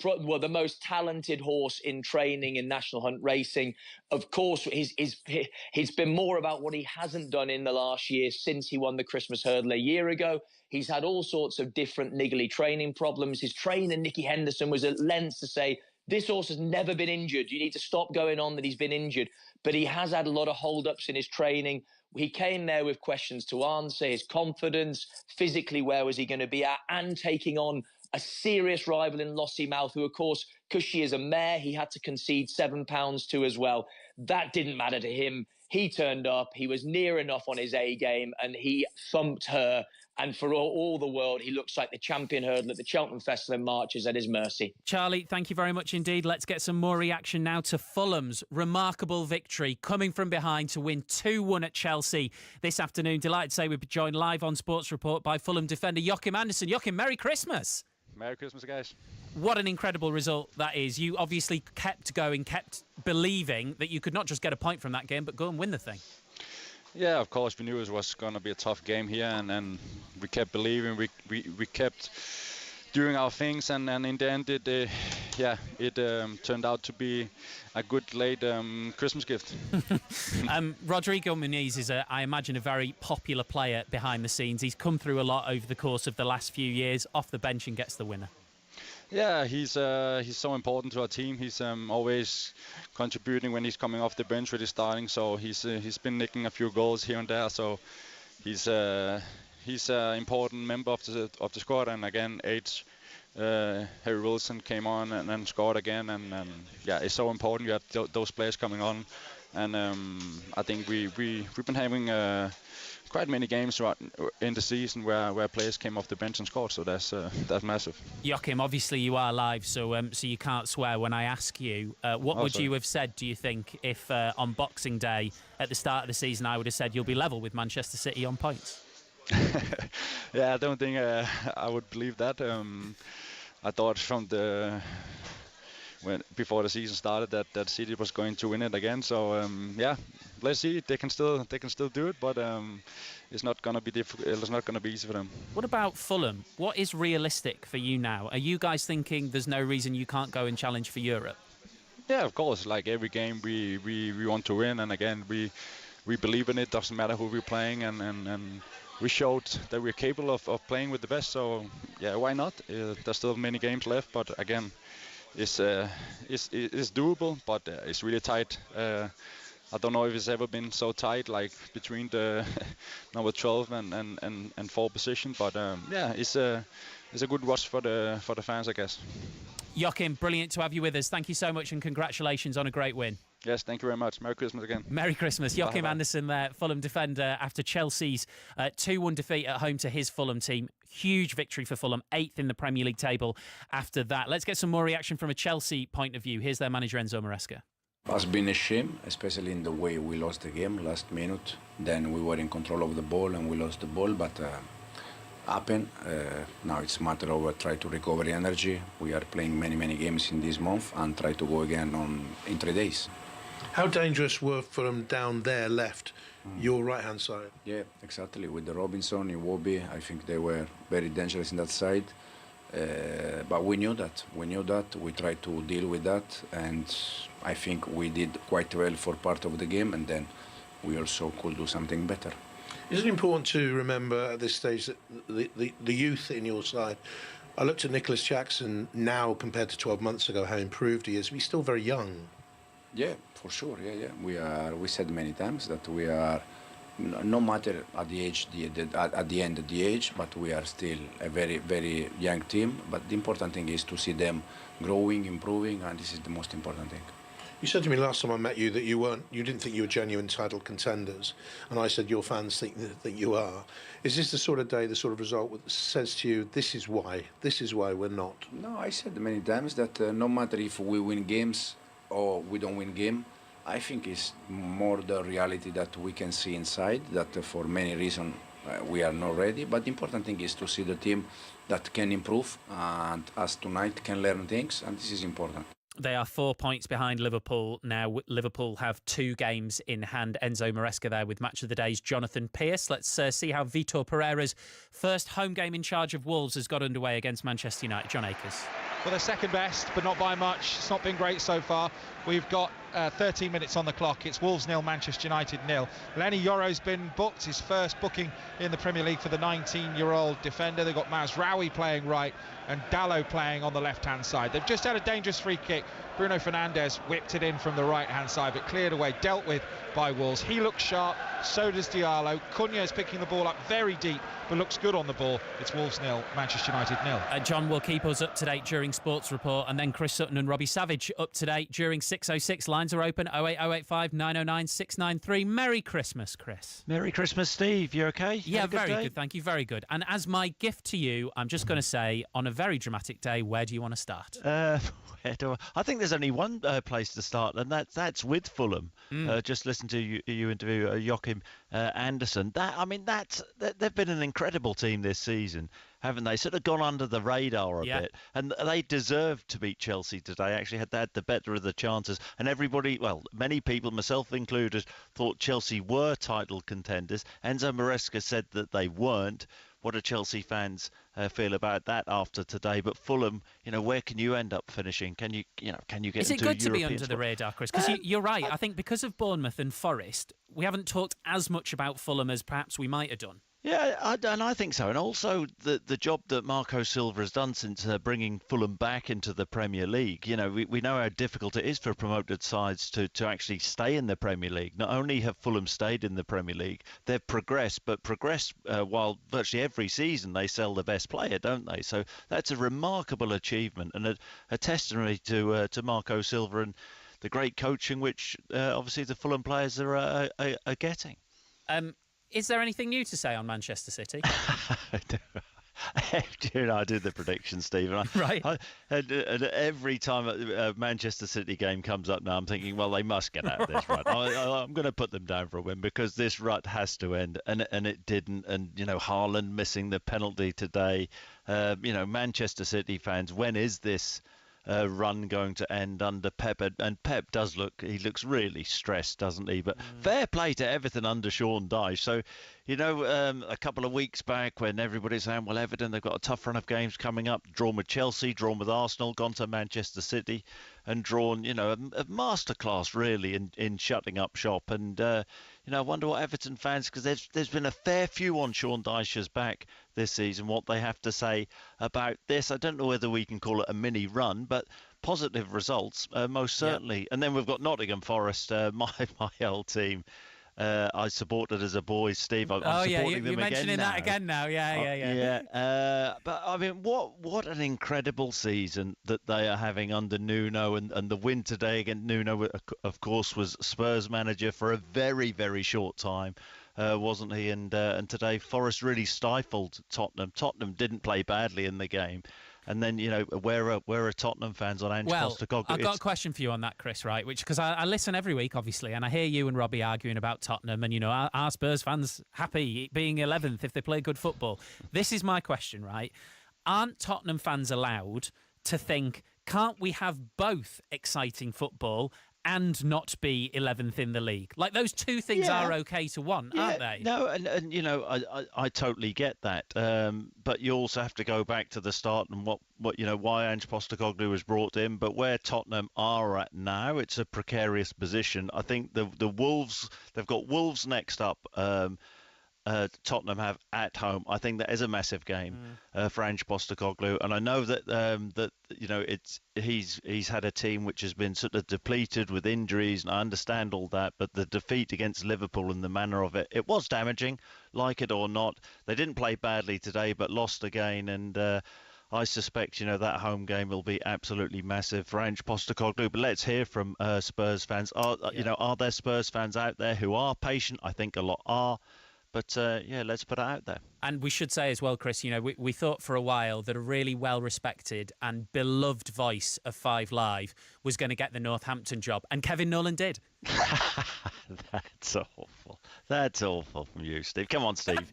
Speaker 24: Well, the most talented horse in training in National Hunt racing. Of course, he's been more about what he hasn't done in the last year since he won the Christmas Hurdle a year ago. He's had all sorts of different niggly training problems. His trainer, Nicky Henderson, was at lengths to say, this horse has never been injured. You need to stop going on that he's been injured. But he has had a lot of hold-ups in his training. He came there with questions to answer, his confidence, physically where was he going to be at, and taking on a serious rival in Lossiemouth, who, of course, because she is a mare, he had to concede £7 to as well. That didn't matter to him. He turned up, he was near enough on his A game, and he thumped her And for all the world, he looks like the champion hurdler at the Cheltenham Festival in March is at his mercy.
Speaker 2: Charlie, thank you very much indeed. Let's get some more reaction now to Fulham's remarkable victory, coming from behind to win 2-1 at Chelsea this afternoon. Delighted to say we're joined live on Sports Report by Fulham defender Joachim Andersen. Joachim, Merry Christmas.
Speaker 1: Merry Christmas, guys.
Speaker 2: What an incredible result that is. You obviously kept going, kept believing that you could not just get a point from that game, but go and win the thing.
Speaker 1: Yeah, of course, we knew it was going to be a tough game here, and we kept believing, we kept doing our things, and in the end, it turned out to be a good late Christmas gift.
Speaker 2: Rodrigo Muniz is, I imagine, a very popular player behind the scenes. He's come through a lot over the course of the last few years, off the bench and gets the winner.
Speaker 1: Yeah, he's so important to our team. He's always contributing when he's coming off the bench, really starting. So he's been nicking a few goals here and there. So he's an important member of the squad. And again, Harry Wilson came on and scored again. And yeah, it's so important. You have those players coming on. And I think we've been having quite many games in the season where players came off the bench and scored, so that's massive.
Speaker 2: Joachim, obviously you are live, so you can't swear when I ask you. What would you have said, do you think, if on Boxing Day at the start of the season I would have said you'll be level with Manchester City on points?
Speaker 1: Yeah, I don't think I would believe that. I thought from before the season started that City was going to win it again. So yeah, let's see. They can still do it, but it's not gonna be difficult. It's not gonna be easy for them.
Speaker 2: What about Fulham? What is realistic for you now? Are you guys thinking there's no reason you can't go and challenge for Europe?
Speaker 1: Yeah, of course. Like every game, we want to win, and again we believe in it. Doesn't matter who we're playing, and we showed that we're capable of playing with the best. So yeah, why not? There's still many games left, but again. It's doable, but it's really tight. I don't know if it's ever been so tight, like between the number 12 and 4 position. But yeah, it's a good watch for the fans, I guess.
Speaker 2: Joachim, brilliant to have you with us. Thank you so much, and congratulations on a great win.
Speaker 1: Yes, thank you very much. Merry Christmas again.
Speaker 2: Merry Christmas. Joachim Andersen there, Fulham defender, after Chelsea's 2-1 defeat at home to his Fulham team. Huge victory for Fulham, 8th in the Premier League table after that. Let's get some more reaction from a Chelsea point of view. Here's their manager, Enzo Maresca.
Speaker 4: It has been a shame, especially in the way we lost the game last minute. Then we were in control of the ball and we lost the ball, but happened. Now it's a matter of try to recover energy. We are playing many games in this month and try to go again in 3 days.
Speaker 14: How dangerous were Fulham down there left, your right-hand side?
Speaker 4: Yeah, exactly. With the Robinson, Iwobi, I think they were very dangerous in that side. But we knew that. We tried to deal with that, and I think we did quite well for part of the game, and then we also could do something better.
Speaker 14: Is it important to remember at this stage that the youth in your side? I looked at Nicholas Jackson now compared to 12 months ago, how improved he is. But he's still very young.
Speaker 4: Yeah, for sure. Yeah. We said many times that we are, no matter at the age, at the end of the age, but we are still a very young team. But the important thing is to see them growing, improving, and this is the most important thing.
Speaker 14: You said to me last time I met you that you didn't think you were genuine title contenders, and I said your fans think that you are. Is this the sort of day, the sort of result that says to you, this is why we're not?
Speaker 4: No, I said many times that no matter if we win games or we don't win game, I think it's more the reality that we can see inside, that for many reasons we are not ready. But the important thing is to see the team that can improve, and us tonight can learn things, and this is important.
Speaker 2: They are 4 points behind Liverpool now. Liverpool have 2 games in hand. Enzo Maresca there with Match of the Day's Jonathan Pearce. Let's see how Vitor Pereira's first home game in charge of Wolves has got underway against Manchester United. John Akers.
Speaker 11: Well, they're second best, but not by much. It's not been great so far. We've got 13 minutes on the clock. It's Wolves 0, Manchester United 0. Lenny Yoro's been booked, his first booking in the Premier League for the 19-year-old defender. They've got Mazraoui playing right and Dalot playing on the left-hand side. They've just had a dangerous free kick. Bruno Fernandes whipped it in from the right-hand side, but cleared away, dealt with by Wolves. He looks sharp, so does Diallo. Cunha is picking the ball up very deep, but looks good on the ball. It's Wolves 0, Manchester United 0.
Speaker 2: John will keep us up to date during Sports Report, and then Chris Sutton and Robbie Savage up to date during 6:06. Lines are open, 08085 909 693. Merry Christmas, Chris.
Speaker 5: Merry Christmas, Steve. You okay?
Speaker 2: Yeah, very good, thank you, very good. And as my gift to you, I'm just going to say, on a very dramatic day, where do you want to start?
Speaker 5: I think there's only one place to start, and that's with Fulham. Just listen to you interview Joachim Anderson. They've been an incredible team this season, haven't they? Sort of gone under the radar a bit, and they deserved to beat Chelsea today. Actually, had the better of the chances, and everybody, well, many people, myself included, thought Chelsea were title contenders. Enzo Maresca said that they weren't. What do Chelsea fans feel about that after today? But Fulham, where can you end up finishing? Can you get
Speaker 2: Is it
Speaker 5: into
Speaker 2: good to be
Speaker 5: European
Speaker 2: under the
Speaker 5: sport?
Speaker 2: radar, Chris? Because you're right. I think because of Bournemouth and Forest, we haven't talked as much about Fulham as perhaps we might have done.
Speaker 5: Yeah, I think so. And also the job that Marco Silva has done since bringing Fulham back into the Premier League. We know how difficult it is for promoted sides to actually stay in the Premier League. Not only have Fulham stayed in the Premier League, they've progressed while virtually every season they sell the best player, don't they? So that's a remarkable achievement and a testimony to Marco Silva and the great coaching which obviously the Fulham players are getting.
Speaker 2: Is there anything new to say on Manchester City?
Speaker 5: I did the prediction, Stephen.
Speaker 2: Right.
Speaker 5: And every time a Manchester City game comes up now, I'm thinking, well, they must get out of this rut. I'm going to put them down for a win because this rut has to end, and it didn't. And Haaland missing the penalty today. Manchester City fans, when is this run going to end under Pep? And Pep looks really stressed, doesn't he? But fair play to everything under Sean Dyche. So a couple of weeks back when everybody's saying, well, Everton, they've got a tough run of games coming up, drawn with Chelsea, drawn with Arsenal, gone to Manchester City and drawn, a masterclass really in shutting up shop. And I wonder what Everton fans, because there's been a fair few on Sean Dyche's back this season, what they have to say about this. I don't know whether we can call it a mini run, but positive results, most certainly. Yeah. And then we've got Nottingham Forest, my old team. I supported as a boy, Steve. I'm supporting them
Speaker 2: you're mentioning
Speaker 5: again
Speaker 2: that again now. Yeah.
Speaker 5: But I mean, what an incredible season that they are having under Nuno, and the win today against Nuno, of course, was Spurs manager for a very, very short time, wasn't he? And today, Forest really stifled Tottenham. Tottenham didn't play badly in the game. And then, where are Tottenham fans on Ange Postecoglou?
Speaker 2: I've got a question for you on that, Chris, right? Because I listen every week, obviously, and I hear you and Robbie arguing about Tottenham, and, are Spurs fans happy being 11th if they play good football? This is my question, right? Aren't Tottenham fans allowed to think, can't we have both exciting football and not be 11th in the league? Like, those two things are okay to want, aren't they?
Speaker 5: No, and I totally get that. But you also have to go back to the start and what why Ange Postecoglou was brought in. But where Tottenham are at now, it's a precarious position. I think the Wolves, they've got Wolves next up. Tottenham have at home. I think that is a massive game for Ange Postecoglou, and I know that he's had a team which has been sort of depleted with injuries, and I understand all that. But the defeat against Liverpool and the manner of it was damaging, like it or not. They didn't play badly today, but lost again, and I suspect that home game will be absolutely massive for Ange Postecoglou. But let's hear from Spurs fans. Are there Spurs fans out there who are patient? I think a lot are. But, let's put it out there.
Speaker 2: And we should say as well, Chris, we thought for a while that a really well-respected and beloved voice of Five Live was going to get the Northampton job. And Kevin Nolan did.
Speaker 5: That's awful. That's awful from you, Steve. Come on, Steve.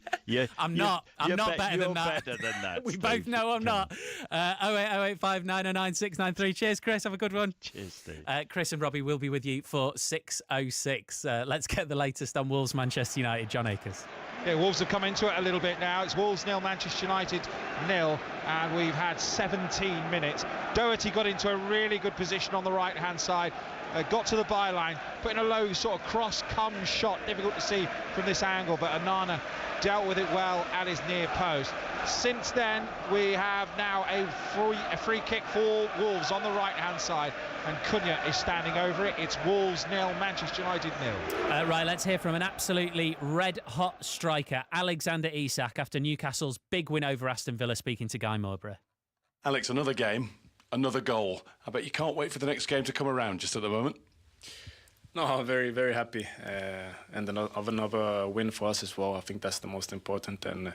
Speaker 2: I'm not better than that.
Speaker 5: You're better than that,
Speaker 2: We
Speaker 5: Steve.
Speaker 2: both know I'm not. 08085 909 693. Cheers, Chris. Have a good one.
Speaker 5: Cheers, Steve.
Speaker 2: Chris and Robbie will be with you for 6:06. Let's get the latest on Wolves Manchester United. John Akers.
Speaker 11: Yeah, Wolves have come into it a little bit now. It's Wolves 0, Manchester United 0. and we've had 17 minutes. Doherty got into a really good position on the right-hand side, got to the byline, put in a low sort of cross-come shot, difficult to see from this angle, but Onana dealt with it well at his near post. Since then, we have now a free kick for Wolves on the right-hand side, and Cunha is standing over it. It's Wolves 0, Manchester United 0.
Speaker 2: Right, let's hear from an absolutely red-hot striker, Alexander Isak, after Newcastle's big win over Aston Villa, speaking to Guy Mowbray.
Speaker 6: Alex, another game, another goal. I bet you can't wait for the next game to come around just at the moment.
Speaker 16: No, I'm very, very happy, and another win for us as well. I think that's the most important, and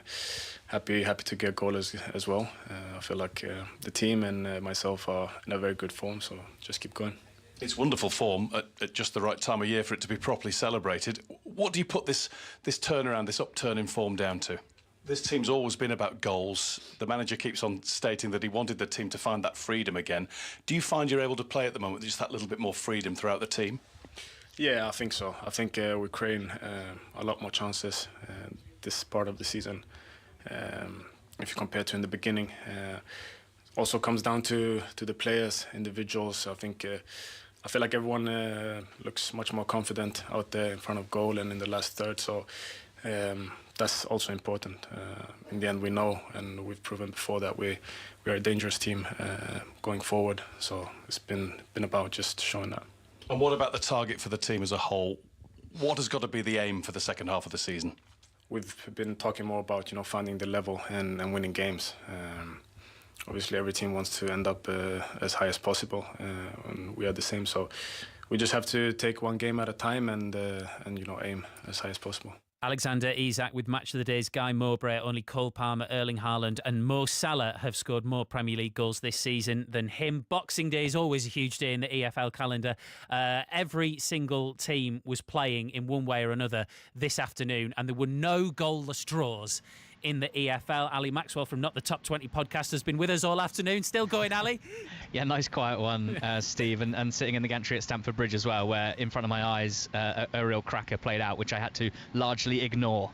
Speaker 16: happy to get a goal as well. I feel like the team and myself are in a very good form, so just keep going.
Speaker 6: It's wonderful form at just the right time of year for it to be properly celebrated. What do you put this turnaround, this upturn in form down to? This team's always been about goals. The manager keeps on stating that he wanted the team to find that freedom again. Do you find you're able to play at the moment with just that little bit more freedom throughout the team?
Speaker 16: Yeah, I think so. I think we're creating a lot more chances this part of the season. If you compare to in the beginning, also comes down to the players, individuals. I think I feel like everyone looks much more confident out there in front of goal and in the last third. So that's also important. In the end, we know, and we've proven before that we are a dangerous team going forward. So it's been about just showing that.
Speaker 6: And what about the target for the team as a whole? What has got to be the aim for the second half of the season?
Speaker 16: We've been talking more about finding the level and winning games. Obviously, every team wants to end up as high as possible, and we are the same. So we just have to take one game at a time and aim as high as possible.
Speaker 2: Alexander Isak with Match of the Day's Guy Mowbray. Only Cole Palmer, Erling Haaland and Mo Salah have scored more Premier League goals this season than him. Boxing Day is always a huge day in the EFL calendar. Every single team was playing in one way or another this afternoon, and there were no goalless draws in the EFL. Ali Maxwell from Not the Top 20 podcast has been with us all afternoon. Still going, Ali?
Speaker 7: Yeah, nice quiet one, Steve, and sitting in the gantry at Stamford Bridge as well, where in front of my eyes a real cracker played out, which I had to largely ignore.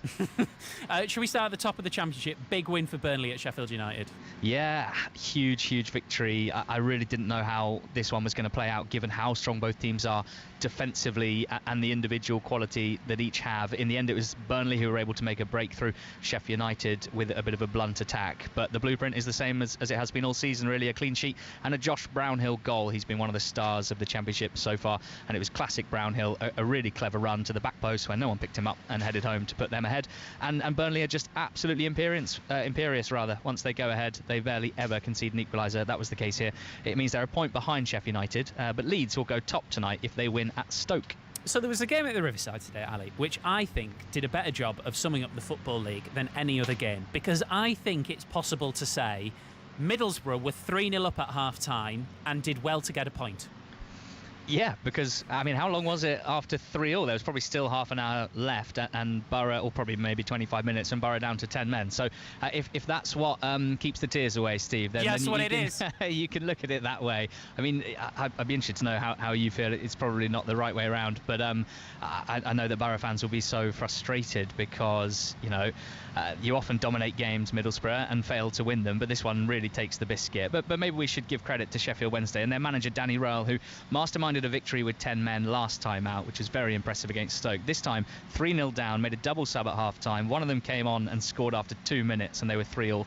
Speaker 2: Should we start at the top of the Championship? Big win for Burnley at Sheffield United.
Speaker 7: Yeah, huge victory. I really didn't know how this one was going to play out, given how strong both teams are defensively and the individual quality that each have. In the end, it was Burnley who were able to make a breakthrough. Sheffield United with a bit of a blunt attack, but the blueprint is the same as it has been all season, really. A clean sheet and a Josh Brownhill goal. He's been one of the stars of the Championship so far, and it was classic Brownhill, a really clever run to the back post where no one picked him up and headed home to put them ahead. And Burnley are just absolutely imperious once they go ahead. They barely ever concede an equaliser. That was the case here. It means they're a point behind Sheffield United, but Leeds will go top tonight if they win at Stoke.
Speaker 2: So there was a game at the Riverside today, Ali, which I think did a better job of summing up the Football League than any other game, because I think it's possible to say Middlesbrough were 3-0 up at half-time and did well to get a point.
Speaker 7: Yeah, because, I mean, how long was it after 3-0? There was probably still half an hour left, and Borough, or probably maybe 25 minutes, and Borough down to 10 men. So if that's what keeps the tears away, Steve, then,
Speaker 2: yes,
Speaker 7: then
Speaker 2: it is.
Speaker 7: You can look at it that way. I mean, I'd be interested to know how you feel. It's probably not the right way around, but I know that Borough fans will be so frustrated because, you often dominate games, Middlesbrough, and fail to win them, but this one really takes the biscuit. But maybe we should give credit to Sheffield Wednesday and their manager, Danny Röhl, who masterminded a victory with 10 men last time out, which was very impressive against Stoke. This time 3-0 down, made a double sub at half time. One of them came on and scored after 2 minutes, and they were 3-0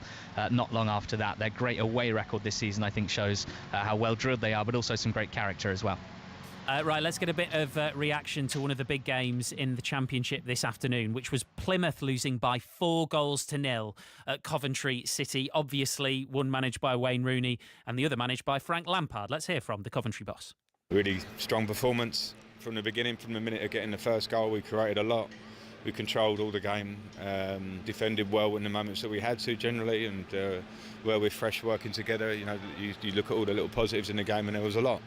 Speaker 7: not long after that. Their great away record this season, I think, shows how well drilled they are, but also some great character as well.
Speaker 2: Right, let's get a bit of reaction to one of the big games in the Championship this afternoon, which was Plymouth losing by 4-0 at Coventry City. Obviously, one managed by Wayne Rooney and the other managed by Frank Lampard. Let's hear from the Coventry boss.
Speaker 8: Really strong performance from the beginning. From the minute of getting the first goal, we created a lot. We controlled all the game, defended well in the moments that we had to generally, and where we're fresh working together. You look at all the little positives in the game, and there was a lot.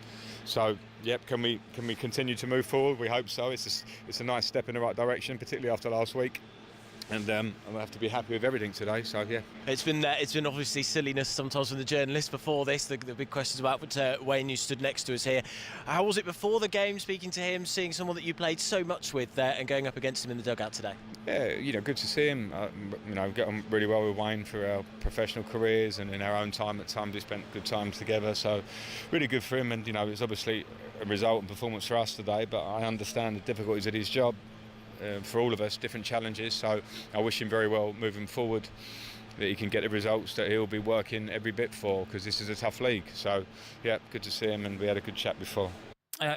Speaker 8: So, yep, can we continue to move forward? We hope so. It's a nice step in the right direction, particularly after last week. And I'll have to be happy with everything today. So yeah,
Speaker 9: it's been obviously silliness sometimes from the journalists before this. The big questions about Wayne, you stood next to us here. How was it before the game, speaking to him, seeing someone that you played so much with there, and going up against him in the dugout today?
Speaker 8: Yeah, good to see him. Get on really well with Wayne for our professional careers, and in our own time. At times we spent good times together. So really good for him. And it's obviously a result and performance for us today. But I understand the difficulties of his job. For all of us, different challenges, so I wish him very well moving forward, that he can get the results that he'll be working every bit for, because this is a tough league. So yeah, good to see him, and we had a good chat before.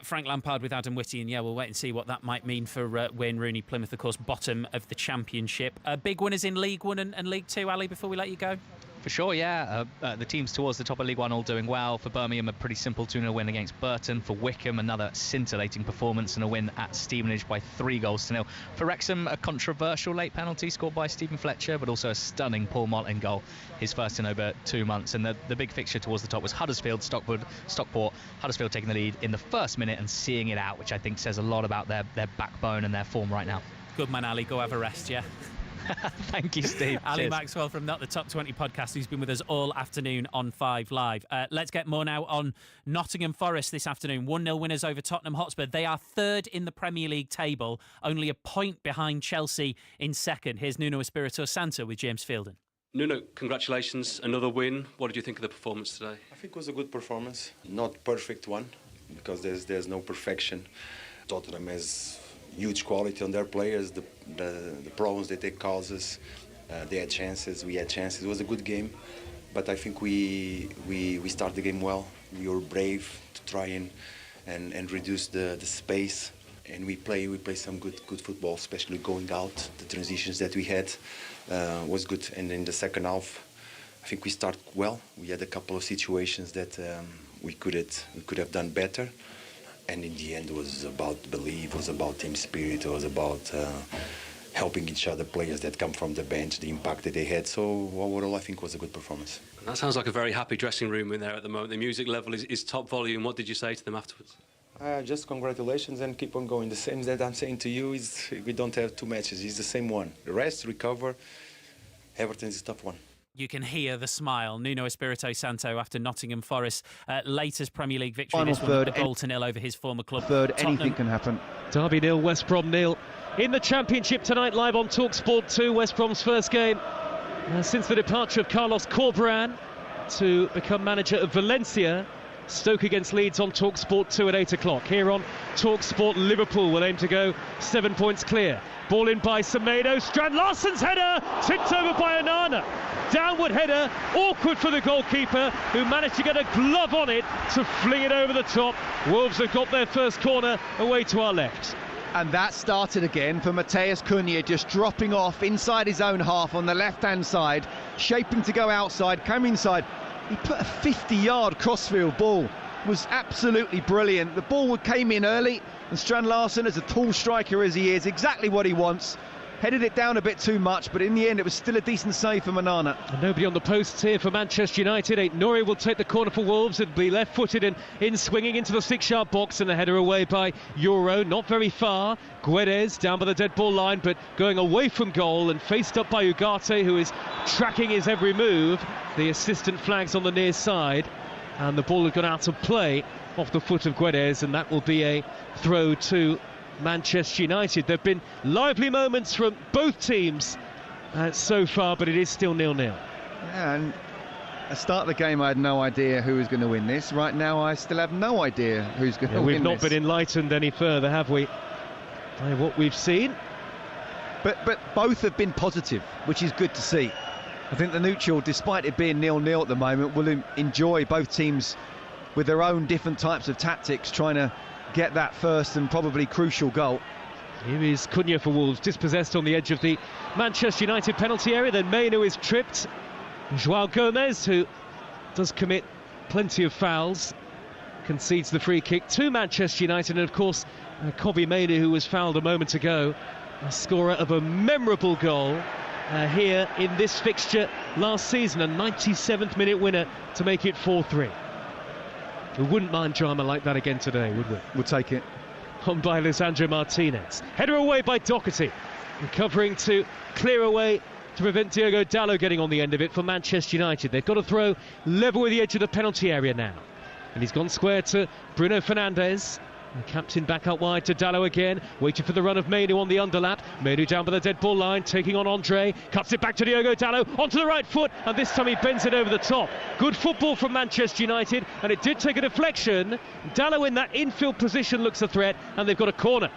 Speaker 2: Frank Lampard with Adam Whitty, and we'll wait and see what that might mean for Wayne Rooney. Plymouth, of course, bottom of the Championship. Big winners in League One and League Two, Ali, before we let you go?
Speaker 7: For sure, yeah. The teams towards the top of League One all doing well. For Birmingham, a pretty simple 2-0 win against Burton. For Wickham, another scintillating performance and a win at Stevenage by 3-0. For Wrexham, a controversial late penalty scored by Stephen Fletcher, but also a stunning Paul Martin goal, his first in over 2 months. And the big fixture towards the top was Huddersfield, Stockport. Huddersfield taking the lead in the first minute and seeing it out, which I think says a lot about their backbone and their form right now.
Speaker 2: Good man, Ali. Go have a rest, yeah?
Speaker 7: Thank you, Steve.
Speaker 2: Ali Maxwell from Not the Top 20 podcast, who's been with us all afternoon on 5 Live. Let's get more now on Nottingham Forest this afternoon. 1-0 winners over Tottenham Hotspur. They are third in the Premier League table, only a point behind Chelsea in second. Here's Nuno Espirito Santo with James Fielden.
Speaker 10: Nuno, congratulations. Another win. What did you think of the performance today?
Speaker 12: I think it was a good performance. Not perfect one, because there's no perfection. Tottenham has huge quality on their players. The problems that they cause us, they had chances, we had chances. It was a good game, but I think we started the game well. We were brave to try and reduce the space, and we play some good football, especially going out. The transitions that we had was good, and in the second half, I think we started well. We had a couple of situations that we could have done better. And in the end, it was about belief, it was about team spirit, it was about helping each other, players that come from the bench, the impact that they had. So overall, I think it was a good performance.
Speaker 10: And that sounds like a very happy dressing room in there at the moment. The music level is top volume. What did you say to them afterwards?
Speaker 12: Just congratulations and keep on going. The same that I'm saying to you is we don't have 2 matches. It's the same one. Rest, recover. Everton is a tough one.
Speaker 2: You can hear the smile. Nuno Espirito Santo after Nottingham Forest latest Premier League victory.
Speaker 13: Final
Speaker 2: this one,
Speaker 13: third,
Speaker 2: a goal to nil over his former club.
Speaker 13: Third,
Speaker 2: Tottenham.
Speaker 13: anything can happen.
Speaker 25: Derby 0, West Brom 0. In the Championship tonight, live on TalkSport 2, West Brom's first game since the departure of Carlos Corberán to become manager of Valencia. Stoke against Leeds on TalkSport 2 at 8 o'clock. Here on TalkSport, Liverpool will aim to go 7 points clear. Ball in by Semedo. Strand Larsen's header tipped over by Onana. Downward header, awkward for the goalkeeper, who managed to get a glove on it to fling it over the top. Wolves have got their first corner away to our left.
Speaker 13: And that started again for Matheus Cunha, just dropping off inside his own half on the left-hand side, shaping to go outside, came inside. He put a 50-yard crossfield ball. It was absolutely brilliant. The ball came in early, and Strand Larsen, as a tall striker as he is, exactly what he wants. Headed it down a bit too much, but in the end it was still a decent save for Manana.
Speaker 25: And nobody on the posts here for Manchester United. Nouri will take the corner for Wolves and be left-footed and in swinging into the 6-yard box, and a header away by Euro, not very far. Guedes down by the dead ball line, but going away from goal and faced up by Ugarte, who is tracking his every move. The assistant flags on the near side, and the ball had gone out of play off the foot of Guedes, and that will be a throw to Manchester United. There have been lively moments from both teams so far, but it is still 0-0.
Speaker 13: Yeah, and at the start of the game I had no idea who was going to win this. Right now I still have no idea who's going to win this.
Speaker 25: We've not been enlightened any further, have we, by what we've seen?
Speaker 13: But both have been positive, which is good to see. I think the neutral, despite it being 0-0 at the moment, will enjoy both teams with their own different types of tactics, trying to get that first and probably crucial goal.
Speaker 25: Here is Cunha for Wolves, dispossessed on the edge of the Manchester United penalty area. Then Mainu is tripped. João Gomes, who does commit plenty of fouls, concedes the free kick to Manchester United. And of course, Kobbie Mainu, who was fouled a moment ago, a scorer of a memorable goal here in this fixture last season, a 97th minute winner to make it 4-3. We wouldn't mind drama like that again today, would we?
Speaker 13: We'll take it.
Speaker 25: On by Lisandro Martinez. Header away by Doherty. recovering to clear away to prevent Diogo Dalot getting on the end of it for Manchester United. They've got to throw level with the edge of the penalty area now. And he's gone square to Bruno Fernandes. The captain back out wide to Dalot again, waiting for the run of Mainu on the underlap. Mainu down by the dead ball line, taking on Andre, cuts it back to Diogo Dalot, onto the right foot, and this time he bends it over the top. Good football from Manchester United, and it did take a deflection. Dalot in that infield position looks a threat, and they've got a corner.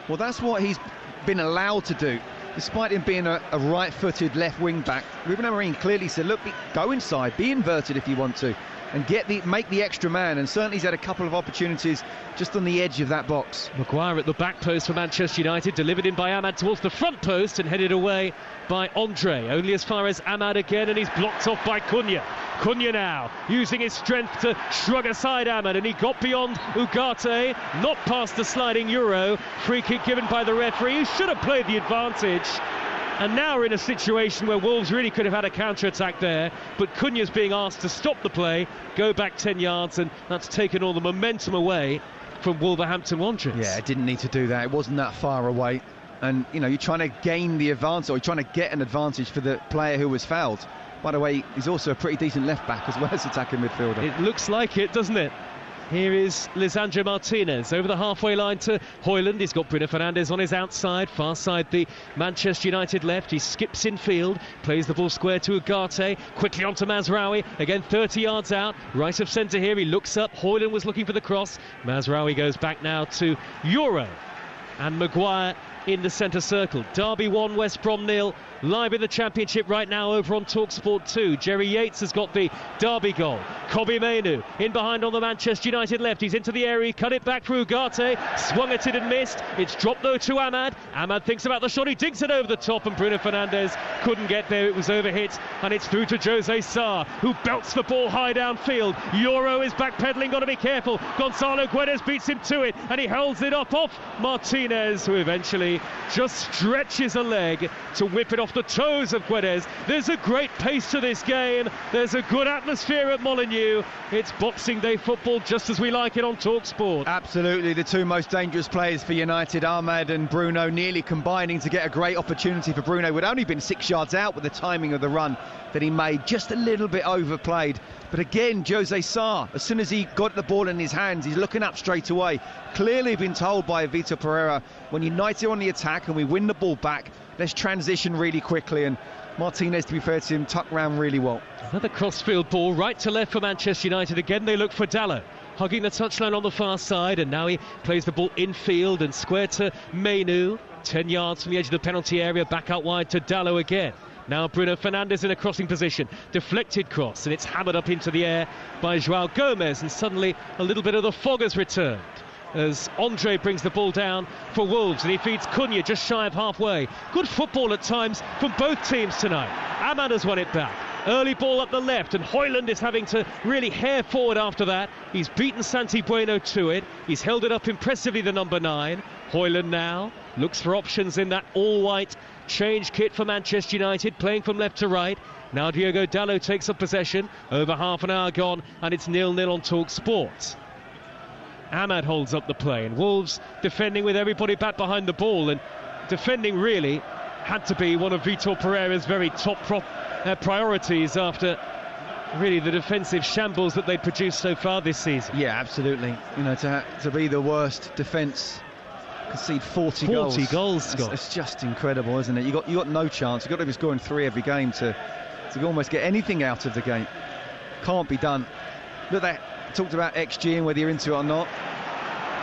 Speaker 13: Well, that's what he's been allowed to do. Despite him being a right-footed left wing-back, Ruben Amorim clearly said, look, go inside, be inverted if you want to, and make the extra man, and certainly he's had a couple of opportunities just on the edge of that box.
Speaker 25: Maguire at the back post for Manchester United, delivered in by Ahmad towards the front post and headed away by Andre. Only as far as Ahmad again, and he's blocked off by Cunha. Cunha now using his strength to shrug aside Ahmad, and he got beyond Ugarte, not past the sliding Euro. Free kick given by the referee, who should have played the advantage. And now we're in a situation where Wolves really could have had a counter-attack there, but Cunha's being asked to stop the play, go back 10 yards, and that's taken all the momentum away from Wolverhampton Wanderers.
Speaker 13: Yeah, it didn't need to do that. It wasn't that far away. And, you know, you're trying to gain the advantage, or you're trying to get an advantage for the player who was fouled. By the way, he's also a pretty decent left-back as well as attacking midfielder.
Speaker 25: It looks like it, doesn't it? Here is Lisandro Martinez over the halfway line to Højlund. He's got Bruno Fernandes on his outside, far side the Manchester United left. He skips in field, plays the ball square to Ugarte, quickly onto Mazraoui, again 30 yards out, right of centre here. He looks up, Højlund was looking for the cross. Mazraoui goes back now to Euro, and Maguire in the centre circle. Derby 1, West Brom 0. Live in the Championship right now over on TalkSport 2. Jerry Yates has got the Derby goal. Kobbie Mainoo in behind on the Manchester United left. He's into the area, he cut it back for Ugarte, swung at it and missed. It's dropped though to Ahmad. Ahmad thinks about the shot, he digs it over the top, and Bruno Fernandes couldn't get there. It was overhit, and it's through to Jose Sarr, who belts the ball high downfield. Euro is backpedaling, got to be careful. Gonzalo Guedes beats him to it, and he holds it up off Martinez, who eventually just stretches a leg to whip it off the toes of Guedes. There's a great pace to this game. There's a good atmosphere at Molineux. It's Boxing Day football just as we like it on TalkSport.
Speaker 13: Absolutely, the two most dangerous players for United, Ahmad and Bruno, nearly combining to get a great opportunity for Bruno. Would only been 6 yards out with the timing of the run that he made, just a little bit overplayed. But again, Jose Sarr, as soon as he got the ball in his hands, he's looking up straight away. Clearly been told by Vitor Pereira, when United are on the attack and we win the ball back, let's transition really quickly. And Martinez, to be fair to him, tucked round really well.
Speaker 25: Another crossfield ball right to left for Manchester United. Again, they look for Dalot, hugging the touchline on the far side, and now he plays the ball infield and square to Mainoo. 10 yards from the edge of the penalty area, back out wide to Dalot again. Now Bruno Fernandes in a crossing position, deflected cross, and it's hammered up into the air by João Gomes, and suddenly a little bit of the fog has returned as Andre brings the ball down for Wolves, and he feeds Cunha just shy of halfway. Good football at times from both teams tonight. Ahmad has won it back. Early ball up the left, and Højlund is having to really hair forward after that. He's beaten Santi Bueno to it. He's held it up impressively, the number 9. Højlund now looks for options in that all-white change kit for Manchester United, playing from left to right. Now Diogo Dalot takes up possession. Over half an hour gone, and it's 0-0 on TalkSport. Ahmad holds up the play, and Wolves defending with everybody back behind the ball, and defending really had to be one of Vitor Pereira's very top priorities after really the defensive shambles that they've produced so far this season.
Speaker 13: Yeah, absolutely. You know, to be the worst defence, concede 40 goals.
Speaker 25: 40 goals, Scott.
Speaker 13: It's just incredible, isn't it? You got no chance. You've got to be scoring 3 every game to almost get anything out of the game. Can't be done. Look, that talked about XG and whether you're into it or not.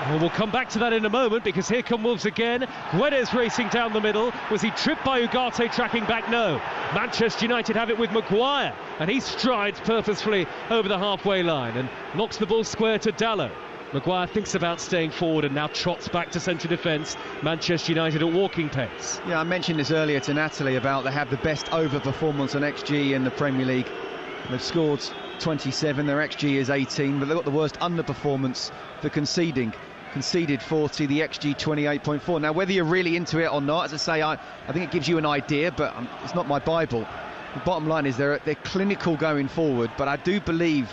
Speaker 25: Well, we'll come back to that in a moment, because here come Wolves again. Guedes racing down the middle. Was he tripped by Ugarte tracking back? No. Manchester United have it with Maguire, and he strides purposefully over the halfway line and knocks the ball square to Dalot. Maguire thinks about staying forward and now trots back to central defence. Manchester United at walking pace.
Speaker 13: Yeah, I mentioned this earlier to Natalie about they have the best over-performance on XG in the Premier League. They've scored 27, their XG is 18, but they've got the worst underperformance for conceding. Conceded 40, the XG 28.4. Now, whether you're really into it or not, as I say, I think it gives you an idea, but it's not my Bible. The bottom line is they're clinical going forward, but I do believe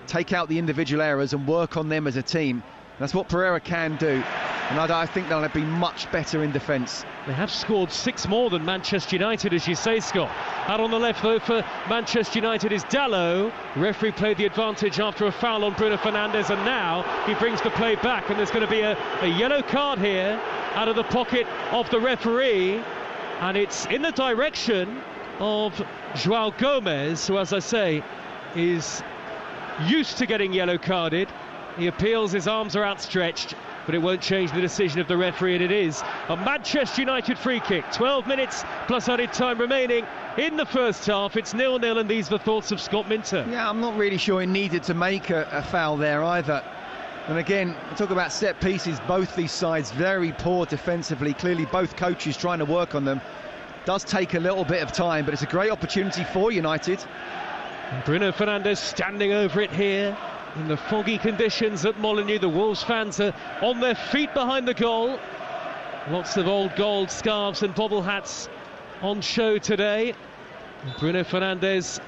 Speaker 13: take out the individual errors and work on them as a team. That's what Pereira can do. And I think they'll be much better in defence.
Speaker 25: They have scored 6 more than Manchester United, as you say, Scott. Out on the left, though, for Manchester United is Dalot. Referee played the advantage after a foul on Bruno Fernandes, and now he brings the play back, and there's going to be a yellow card here out of the pocket of the referee, and it's in the direction of João Gomez, who, as I say, is used to getting yellow carded. He appeals, his arms are outstretched, but it won't change the decision of the referee, and it is a Manchester United free kick. 12 minutes plus added time remaining in the first half. It's 0-0, and these are the thoughts of Scott Minter.
Speaker 13: Yeah, I'm not really sure he needed to make a foul there either. And again, talk about set pieces, both these sides very poor defensively. Clearly both coaches trying to work on them. Does take a little bit of time, but it's a great opportunity for United.
Speaker 25: And Bruno Fernandes standing over it here in the foggy conditions at Molineux. The Wolves fans are on their feet behind the goal. Lots of old gold scarves and bobble hats on show today. And Bruno Fernandes,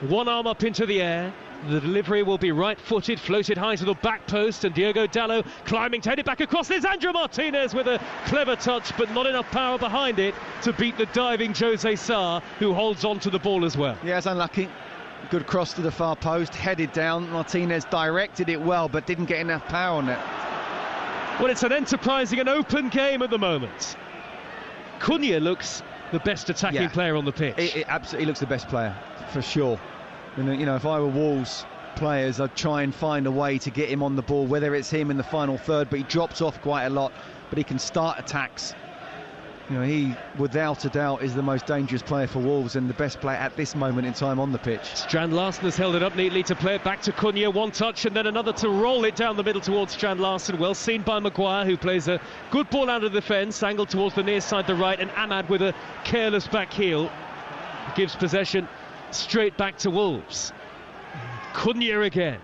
Speaker 25: one arm up into the air. The delivery will be right-footed, floated high to the back post, and Diogo Dalot climbing to head it back across. There's Lisandro Martinez with a clever touch, but not enough power behind it to beat the diving Jose Sarr, who holds on to the ball as well.
Speaker 13: Yeah, it's unlucky. Good cross to the far post, headed down. Martinez directed it well, but didn't get enough power on it.
Speaker 25: Well, it's an enterprising and open game at the moment. Cunha looks the best attacking player on the pitch.
Speaker 13: It absolutely looks the best player, for sure. And, you know, if I were Wolves players, I'd try and find a way to get him on the ball, whether it's him in the final third, but he drops off quite a lot, but he can start attacks. You know, he, without a doubt, is the most dangerous player for Wolves and the best player at this moment in time on the pitch.
Speaker 25: Strand Larsen has held it up neatly to play it back to Cunha. One touch and then another to roll it down the middle towards Strand Larsen. Well seen by Maguire, who plays a good ball out of the defence, angled towards the near side, the right, and Ahmad with a careless back heel gives possession straight back to Wolves. Cunha again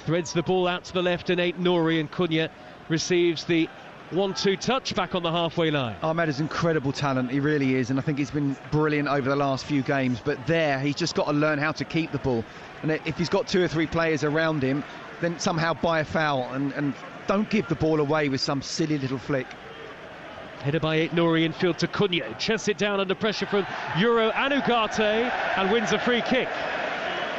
Speaker 25: threads the ball out to the left, and Nouri, and Cunha receives the 1-2 touch back on the halfway line.
Speaker 13: Ahmad is incredible talent, he really is, and I think he's been brilliant over the last few games, but there he's just got to learn how to keep the ball, and if he's got 2 or 3 players around him, then somehow buy a foul and don't give the ball away with some silly little flick.
Speaker 25: Headed by Nouri infield to Cunha, chests it down under pressure from Euro Anugarte and wins a free kick.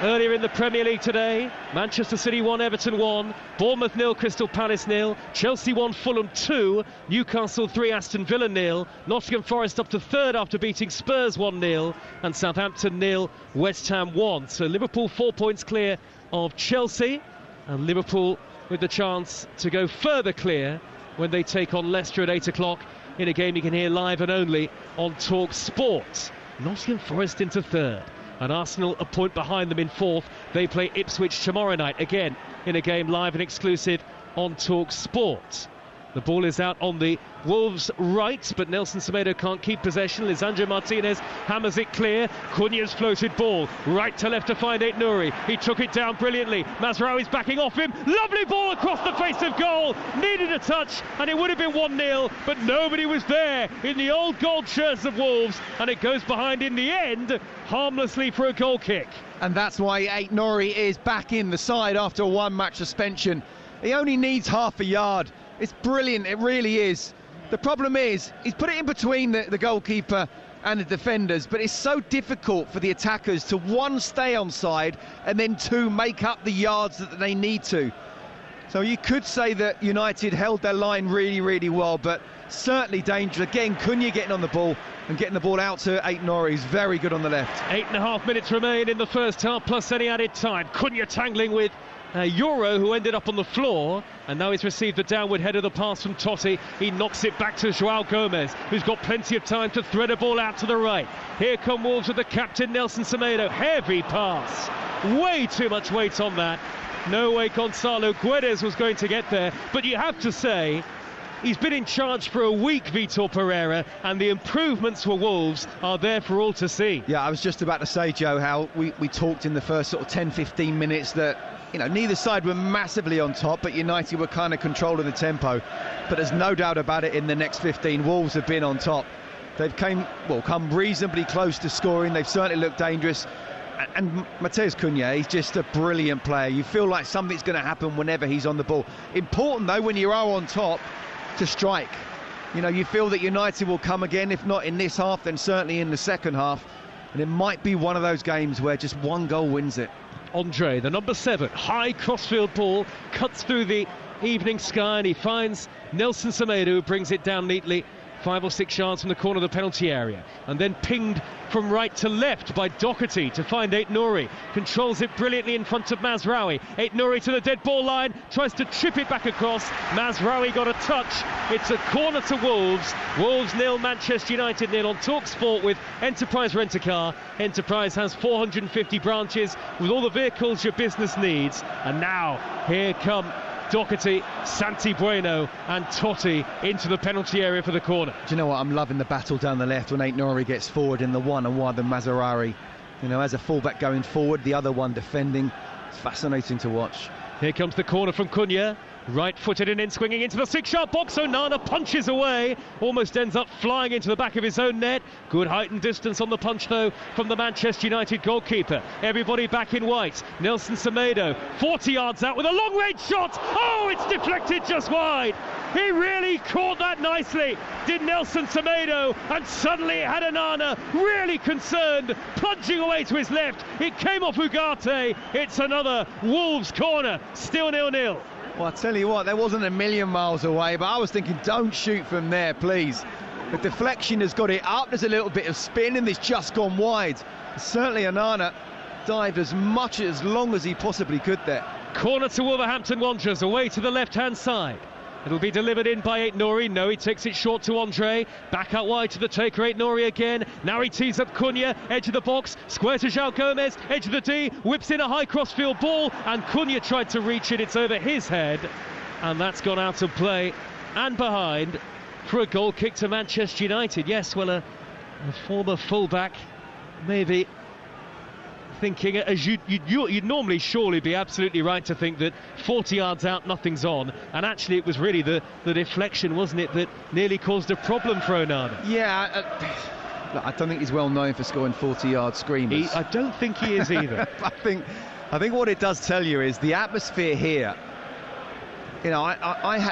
Speaker 25: Earlier in the Premier League today, Manchester City 1, Everton 1, Bournemouth 0, Crystal Palace 0, Chelsea 1, Fulham 2, Newcastle 3, Aston Villa 0, Nottingham Forest up to third after beating Spurs 1-0, and Southampton 0, West Ham 1. So Liverpool 4 points clear of Chelsea, and Liverpool with the chance to go further clear when they take on Leicester at 8 o'clock in a game you can hear live and only on Talk Sport. Nottingham Forest into third, and Arsenal a point behind them in fourth. They play Ipswich tomorrow night, again in a game live and exclusive on Talk Sport. The ball is out on the Wolves' right, but Nelson Semedo can't keep possession. Lisandro Martinez hammers it clear. Cunha's floated ball right to left to find Nouri. He took it down brilliantly. Mazraoui's backing off him. Lovely ball across the face of goal. Needed a touch, and it would have been 1-0, but nobody was there in the old gold shirts of Wolves, and it goes behind in the end, harmlessly for a goal kick.
Speaker 13: And that's why Nouri is back in the side after a 1-match suspension. He only needs half a yard. It's brilliant, it really is. The problem is, he's put it in between the goalkeeper and the defenders, but it's so difficult for the attackers to, 1, stay onside, and then 2, make up the yards that they need to. So you could say that United held their line really, really well, but certainly dangerous. Again, Cunha getting on the ball and getting the ball out to Nouri. He's very good on the left.
Speaker 25: 8.5 minutes remain in the first half, plus any added time. Cunha tangling with Euro, who ended up on the floor, and now he's received the downward head of the pass from Totti. He knocks it back to João Gomez, who's got plenty of time to thread a ball out to the right. Here come Wolves with the captain Nelson Semedo. Heavy pass, way too much weight on that. No way Gonzalo Guedes was going to get there, but you have to say he's been in charge for a week, Vitor Pereira, and the improvements for Wolves are there for all to see.
Speaker 13: Yeah, I was just about to say, Joe, how we talked in the first sort of 10-15 minutes that, you know, neither side were massively on top, but United were kind of controlling the tempo. But there's no doubt about it, in the next 15, Wolves have been on top. They've come reasonably close to scoring. They've certainly looked dangerous. And Matheus Cunha, he's just a brilliant player. You feel like something's going to happen whenever he's on the ball. Important, though, when you are on top, to strike. You know, you feel that United will come again, if not in this half, then certainly in the second half. And it might be one of those games where just one goal wins it.
Speaker 25: Andre, the number 7, high crossfield ball, cuts through the evening sky, and he finds Nelson Semedo, who brings it down neatly 5 or 6 yards from the corner of the penalty area, and then pinged from right to left by Doherty to find Aït-Nouri. Controls it brilliantly in front of Mazraoui. Aït-Nouri to the dead ball line, tries to chip it back across. Mazraoui got a touch. It's a corner to Wolves. Wolves 0, Manchester United 0 on TalkSport with Enterprise Rent-A-Car. Enterprise has 450 branches with all the vehicles your business needs. And now, here come Doherty, Santi Bueno and Totti into the penalty area for the corner.
Speaker 13: Do you know what? I'm loving the battle down the left when Aït-Nouri gets forward in the 1-on-1 than Mazraoui. You know, as a fullback going forward, the other one defending. It's fascinating to watch.
Speaker 25: Here comes the corner from Cunha. Right-footed and in, swinging into the 6-yard box. Onana punches away, almost ends up flying into the back of his own net. Good height and distance on the punch, though, from the Manchester United goalkeeper. Everybody back in white. Nelson Semedo, 40 yards out with a long-range shot. Oh, it's deflected just wide. He really caught that nicely, did Nelson Semedo, and suddenly had Onana really concerned, plunging away to his left. It came off Ugarte. It's another Wolves corner, still 0-0.
Speaker 13: Well, I tell you what, that wasn't a million miles away, but I was thinking, don't shoot from there, please. The deflection has got it up, there's a little bit of spin, and it's just gone wide. Certainly Onana dived as long as he possibly could there.
Speaker 25: Corner to Wolverhampton Wanderers, away to the left-hand side. It'll be delivered in by Aït-Nouri. No, he takes it short to Andre. Back out wide to the taker, Aït-Nouri again. Now he tees up Cunha, edge of the box. Square to João Gomes, edge of the D. Whips in a high crossfield ball, and Cunha tried to reach it. It's over his head, and that's gone out of play and behind for a goal kick to Manchester United. Yes, well, a former fullback maybe thinking, as you'd normally surely be absolutely right to think that 40 yards out nothing's on, and actually it was really the deflection, wasn't it, that nearly caused a problem for Onana.
Speaker 13: Yeah, I don't think he's well known for scoring 40-yard screamers.
Speaker 25: I don't think he is either.
Speaker 13: I think what it does tell you is the atmosphere here. You know,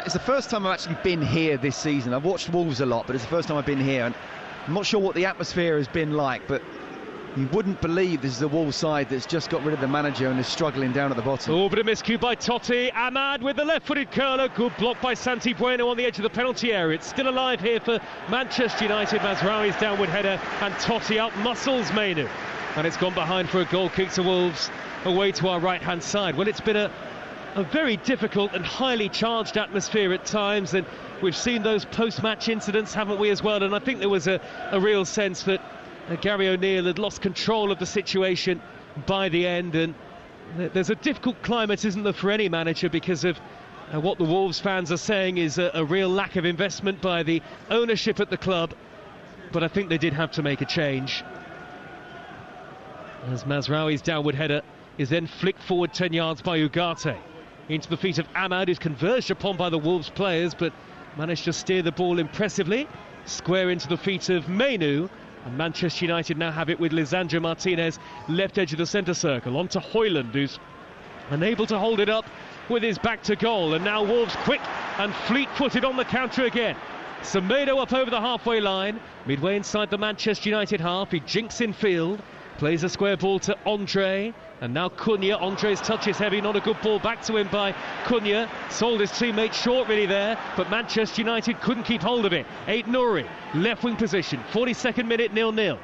Speaker 13: it's the first time I've actually been here this season. I've watched Wolves a lot, but it's the first time I've been here, and I'm not sure what the atmosphere has been like, but you wouldn't believe this is a Wolves side that's just got rid of the manager and is struggling down at the bottom.
Speaker 25: Oh, but a miscue by Totti. Ahmad with the left-footed curler. Good block by Santi Bueno on the edge of the penalty area. It's still alive here for Manchester United. Mazraoui's downward header, and Totti out-muscles Mainu. And it's gone behind for a goal kick to Wolves, away to our right-hand side. Well, it's been a very difficult and highly charged atmosphere at times, and we've seen those post-match incidents, haven't we, as well? And I think there was a real sense that Gary O'Neill had lost control of the situation by the end, and there's a difficult climate, isn't there, for any manager, because of what the Wolves fans are saying is a real lack of investment by the ownership at the club. But I think they did have to make a change, as Mazraoui's downward header is then flicked forward 10 yards by Ugarte into the feet of Ahmad, who's converged upon by the Wolves players, but managed to steer the ball impressively square into the feet of Mainu. And Manchester United now have it with Lisandro Martinez, left edge of the centre circle, on to Højlund, who's unable to hold it up with his back to goal. And now Wolves quick and fleet-footed on the counter again. Semedo up over the halfway line, midway inside the Manchester United half. He jinks in field, plays a square ball to Andre, and now Cunha. Andre's touch is heavy, not a good ball back to him by Cunha. Sold his teammate short really there, but Manchester United couldn't keep hold of it. Aït-Nouri, left wing position, 42nd minute, 0-0.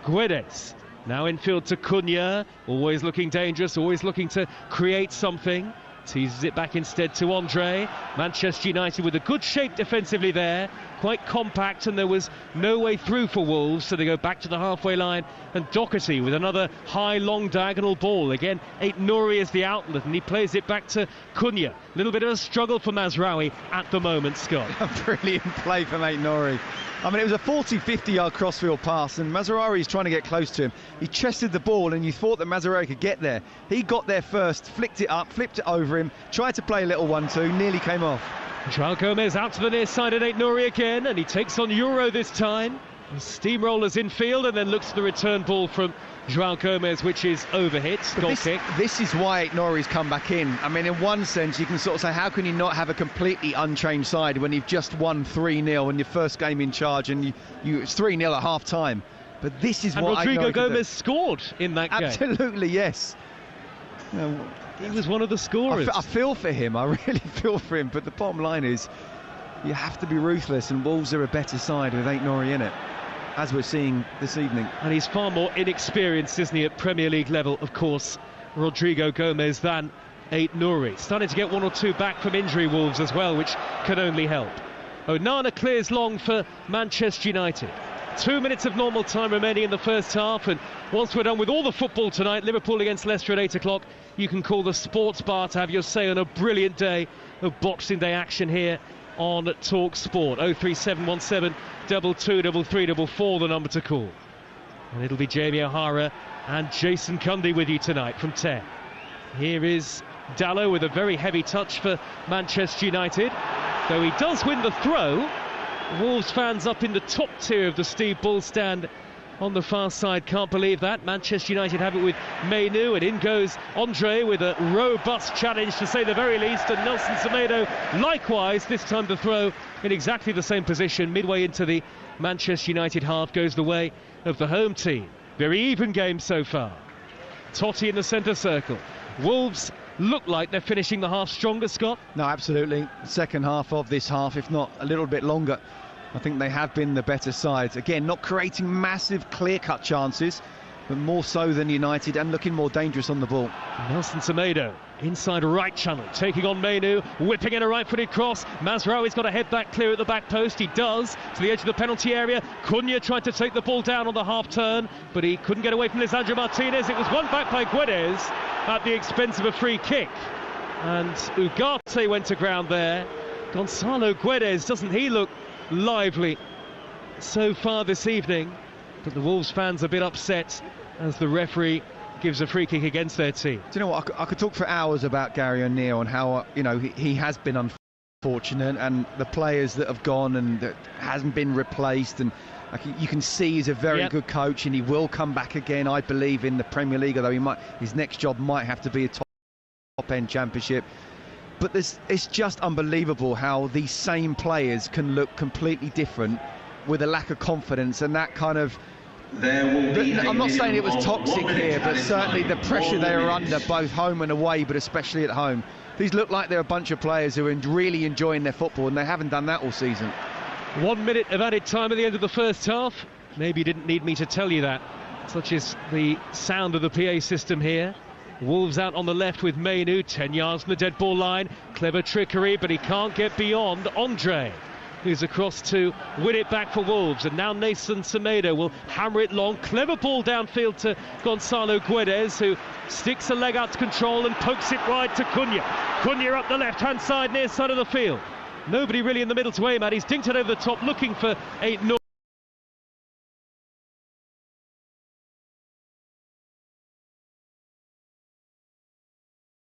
Speaker 25: Guedes now in field to Cunha, always looking dangerous, always looking to create something. Teases it back instead to Andre. Manchester United with a good shape defensively there, quite compact, and there was no way through for Wolves, so they go back to the halfway line, and Doherty with another high long diagonal ball. Again, Aït-Nouri is the outlet, and he plays it back to Cunha. A little bit of a struggle for Mazraoui at the moment, Scott.
Speaker 13: A brilliant play from Aït-Nouri. I mean, it was a 40-50 yard crossfield pass, and Mazraoui is trying to get close to him. He chested the ball, and you thought that Mazraoui could get there. He got there first, flicked it up, flipped it over him, tried to play a little 1-2, nearly came off.
Speaker 25: João Gomes out to the near side, and Aït-Nouri again, and he takes on Euro this time. Steamrollers infield and then looks to the return ball from João Gomez, which is overhit. Goal kick.
Speaker 13: This is why Nori's come back in. I mean, in one sense, you can sort of say, how can you not have a completely unchanged side when you've just won 3-0 in your first game in charge, and it's 3-0 at half time? But this is what
Speaker 25: Rodrigo Gomez scored in that game.
Speaker 13: Absolutely, yes.
Speaker 25: He was one of the scorers.
Speaker 13: I feel for him. I really feel for him. But the bottom line is, you have to be ruthless, and Wolves are a better side with Aït-Nouri in it, as we're seeing this evening.
Speaker 25: And he's far more inexperienced, isn't he, at Premier League level, of course, Rodrigo Gomez, than Aït-Nouri. Starting to get one or two back from injury, Wolves, as well, which can only help. Onana clears long for Manchester United. 2 minutes of normal time remaining in the first half, and once we're done with all the football tonight, Liverpool against Leicester at 8 o'clock, you can call the sports bar to have your say on a brilliant day of Boxing Day action here on Talk Sport. 03717 223344, the number to call. And it'll be Jamie O'Hara and Jason Cundy with you tonight from 10. Here is Dallow with a very heavy touch for Manchester United, though he does win the throw. Wolves fans up in the top tier of the Steve Bull stand on the far side can't believe that. Manchester United have it with Mainoo, and in goes Andre with a robust challenge, to say the very least, and Nelson Semedo likewise, this time the throw in exactly the same position. Midway into the Manchester United half goes the way of the home team. Very even game so far. Totti in the centre circle. Wolves look like they're finishing the half stronger, Scott?
Speaker 13: No, absolutely. Second half of this half, if not a little bit longer, I think they have been the better side. Again, not creating massive clear-cut chances, but more so than United, and looking more dangerous on the ball.
Speaker 25: Nelson Semedo inside right channel, taking on Mainoo, whipping in a right-footed cross. Mazraoui's got a head back clear at the back post. He does, to the edge of the penalty area. Cunha tried to take the ball down on the half turn, but he couldn't get away from Lisandro Martinez. It was won back by Guedes at the expense of a free kick, and Ugarte went to ground there. Gonzalo Guedes, doesn't he look lively so far this evening? But the Wolves fans a bit upset as the referee gives a free kick against their team.
Speaker 13: Do you know what? I could talk for hours about Gary O'Neill and how he has been unfortunate, and the players that have gone and that hasn't been replaced, and you can see he's a very good coach, and he will come back again, I believe, in the Premier League, although his next job might have to be a top-end championship. But it's just unbelievable how these same players can look completely different with a lack of confidence, and that kind of... I'm not saying it was toxic here, but certainly the pressure they are under, both home and away, but especially at home. These look like they're a bunch of players who are really enjoying their football, and they haven't done that all season.
Speaker 25: 1 minute of added time at the end of the first half. Maybe you didn't need me to tell you that. Such is the sound of the PA system here. Wolves out on the left with Mainoo, 10 yards from the dead ball line. Clever trickery, but he can't get beyond Andre, who's across to win it back for Wolves. And now Nelson Semedo will hammer it long. Clever ball downfield to Gonzalo Guedes, who sticks a leg out to control and pokes it wide to Cunha. Cunha up the left-hand side, near side of the field. Nobody really in the middle to aim at. He's dinked it over the top, looking for Aït-Nouri.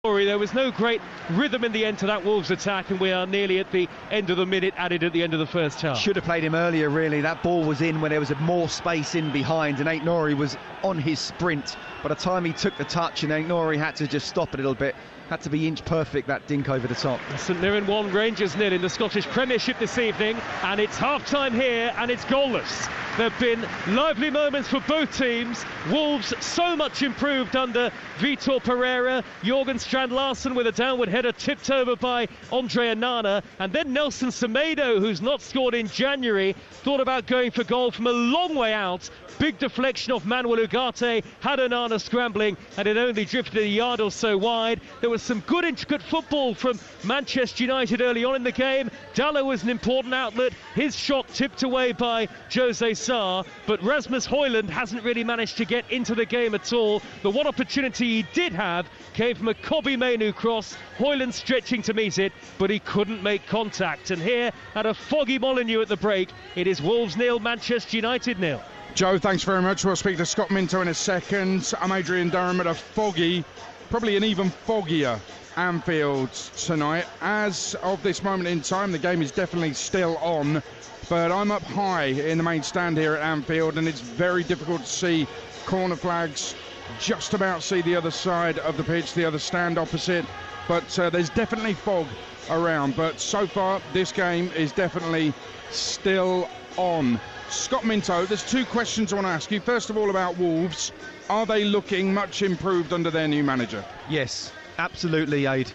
Speaker 25: There was no great rhythm in the end to that Wolves attack, and we are nearly at the end of the minute added at the end of the first half.
Speaker 13: Should have played him earlier, really. That ball was in when there was more space in behind, and Aït-Nouri was on his sprint. By the time he took the touch, and Aït-Nouri had to just stop a little bit, had to be inch perfect, that dink over the top.
Speaker 25: St Mirren 1, Rangers 0 in the Scottish Premiership this evening, and it's half-time here, and it's goalless. There have been lively moments for both teams. Wolves so much improved under Vitor Pereira. Jorgen Strand-Larsen with a downward header tipped over by Andre Onana, and then Nelson Semedo, who's not scored in January, thought about going for goal from a long way out. Big deflection off Manuel Ugarte, had Onana scrambling, and it only drifted a yard or so wide. There was some good intricate football from Manchester United early on in the game. Dallow was an important outlet, his shot tipped away by Jose Sarr, but Rasmus Højlund hasn't really managed to get into the game at all. The one opportunity he did have came from a Kobbie Mainoo cross, Højlund stretching to meet it, but he couldn't make contact. And here at a foggy Molineux at the break, it is Wolves 0, Manchester United 0.
Speaker 15: Joe, thanks very much. We'll speak to Scott Minto in a second. I'm Adrian Durham at a foggy, probably an even foggier Anfield tonight. As of this moment in time, the game is definitely still on, but I'm up high in the main stand here at Anfield, and it's very difficult to see corner flags, just about see the other side of the pitch, the other stand opposite, but there's definitely fog around. But so far, this game is definitely still on. Scott Minto, there's two questions I want to ask you. First of all, about Wolves. Are they looking much improved under their new manager?
Speaker 13: Yes, absolutely, Aid.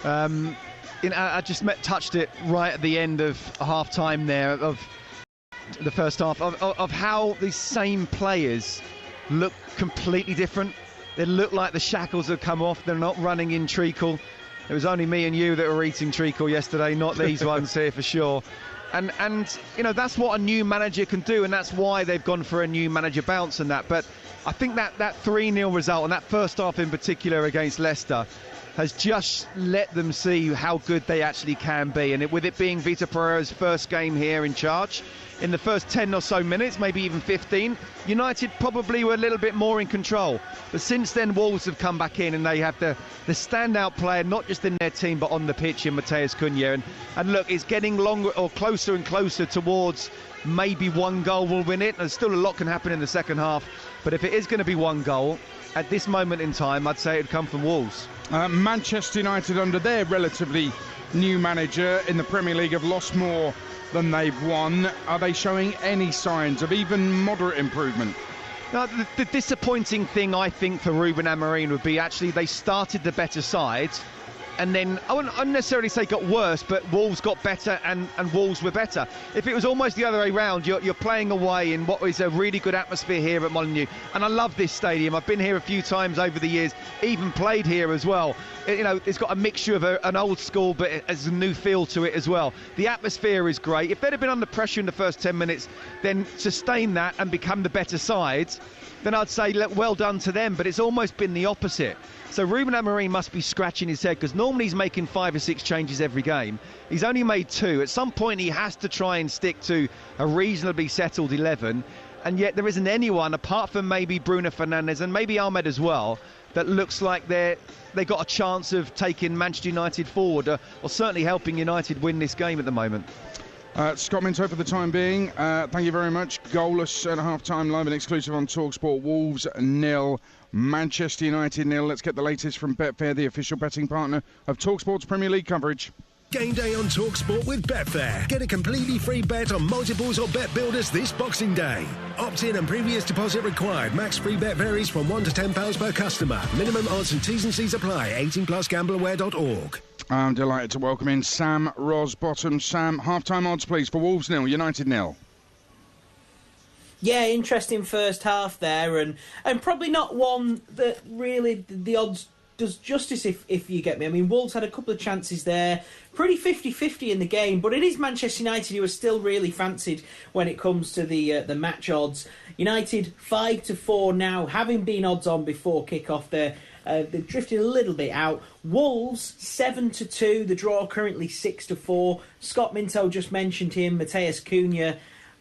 Speaker 13: I just touched it right at the end of half-time there, of the first half, of how these same players look completely different. They look like the shackles have come off. They're not running in treacle. It was only me and you that were eating treacle yesterday, not these ones here for sure. And you know, that's what a new manager can do, and that's why they've gone for a new manager bounce and that. But I think that 3-0 result, and that first half in particular against Leicester, has just let them see how good they actually can be. And with it being Vitor Pereira's first game here in charge, in the first 10 or so minutes, maybe even 15, United probably were a little bit more in control. But since then, Wolves have come back in, and they have the standout player, not just in their team, but on the pitch, in Matheus Cunha. And look, it's getting longer or closer and closer towards maybe one goal will win it. There's still a lot can happen in the second half. But if it is going to be one goal, at this moment in time, I'd say it'd come from Wolves.
Speaker 15: Manchester United, under their relatively new manager in the Premier League, have lost more than they've won. Are they showing any signs of even moderate improvement?
Speaker 13: Now, the disappointing thing, I think, for Ruben Amorim would be actually they started the better side, and then I wouldn't necessarily say got worse, but Wolves got better and Wolves were better. If it was almost the other way round, you're playing away in what is a really good atmosphere here at Molineux, and I love this stadium. I've been here a few times over the years, even played here as well. You know, it's got a mixture of an old school, but it has a new feel to it as well. The atmosphere is great. If they'd have been under pressure in the first 10 minutes, then sustain that and become the better side, then I'd say, look, well done to them. But it's almost been the opposite. So Ruben Amorim must be scratching his head, because normally he's making 5 or 6 changes every game. He's only made 2. At some point he has to try and stick to a reasonably settled 11, and yet there isn't anyone, apart from maybe Bruno Fernandes and maybe Ahmed as well, that looks like they got a chance of taking Manchester United forward, or certainly helping United win this game at the moment.
Speaker 15: Scott Minto for the time being. Thank you very much. Goalless at half-time, live and exclusive on TalkSport. Wolves 0, Manchester United 0. Let's get the latest from Betfair, the official betting partner of TalkSport's Premier League coverage.
Speaker 3: Game day on TalkSport with Betfair. Get a completely free bet on multiples or bet builders this Boxing Day. Opt-in and previous deposit required. Max free bet varies from £1 to £10 per customer. Minimum odds and T's and C's apply. 18 plus gambleaware.org.
Speaker 15: I'm delighted to welcome in Sam Rosbottom. Sam, half-time odds, please, for Wolves 0, United 0.
Speaker 17: Yeah, interesting first half there, and probably not one that really the odds does justice, if you get me. I mean, Wolves had a couple of chances there, pretty 50-50 in the game, but it is Manchester United who are still really fancied when it comes to the match odds. United 5-4 now, having been odds on before kick-off there. They've drifted a little bit out. Wolves 7-2, the draw currently 6-4. Scott Minto just mentioned him, Matheus Cunha,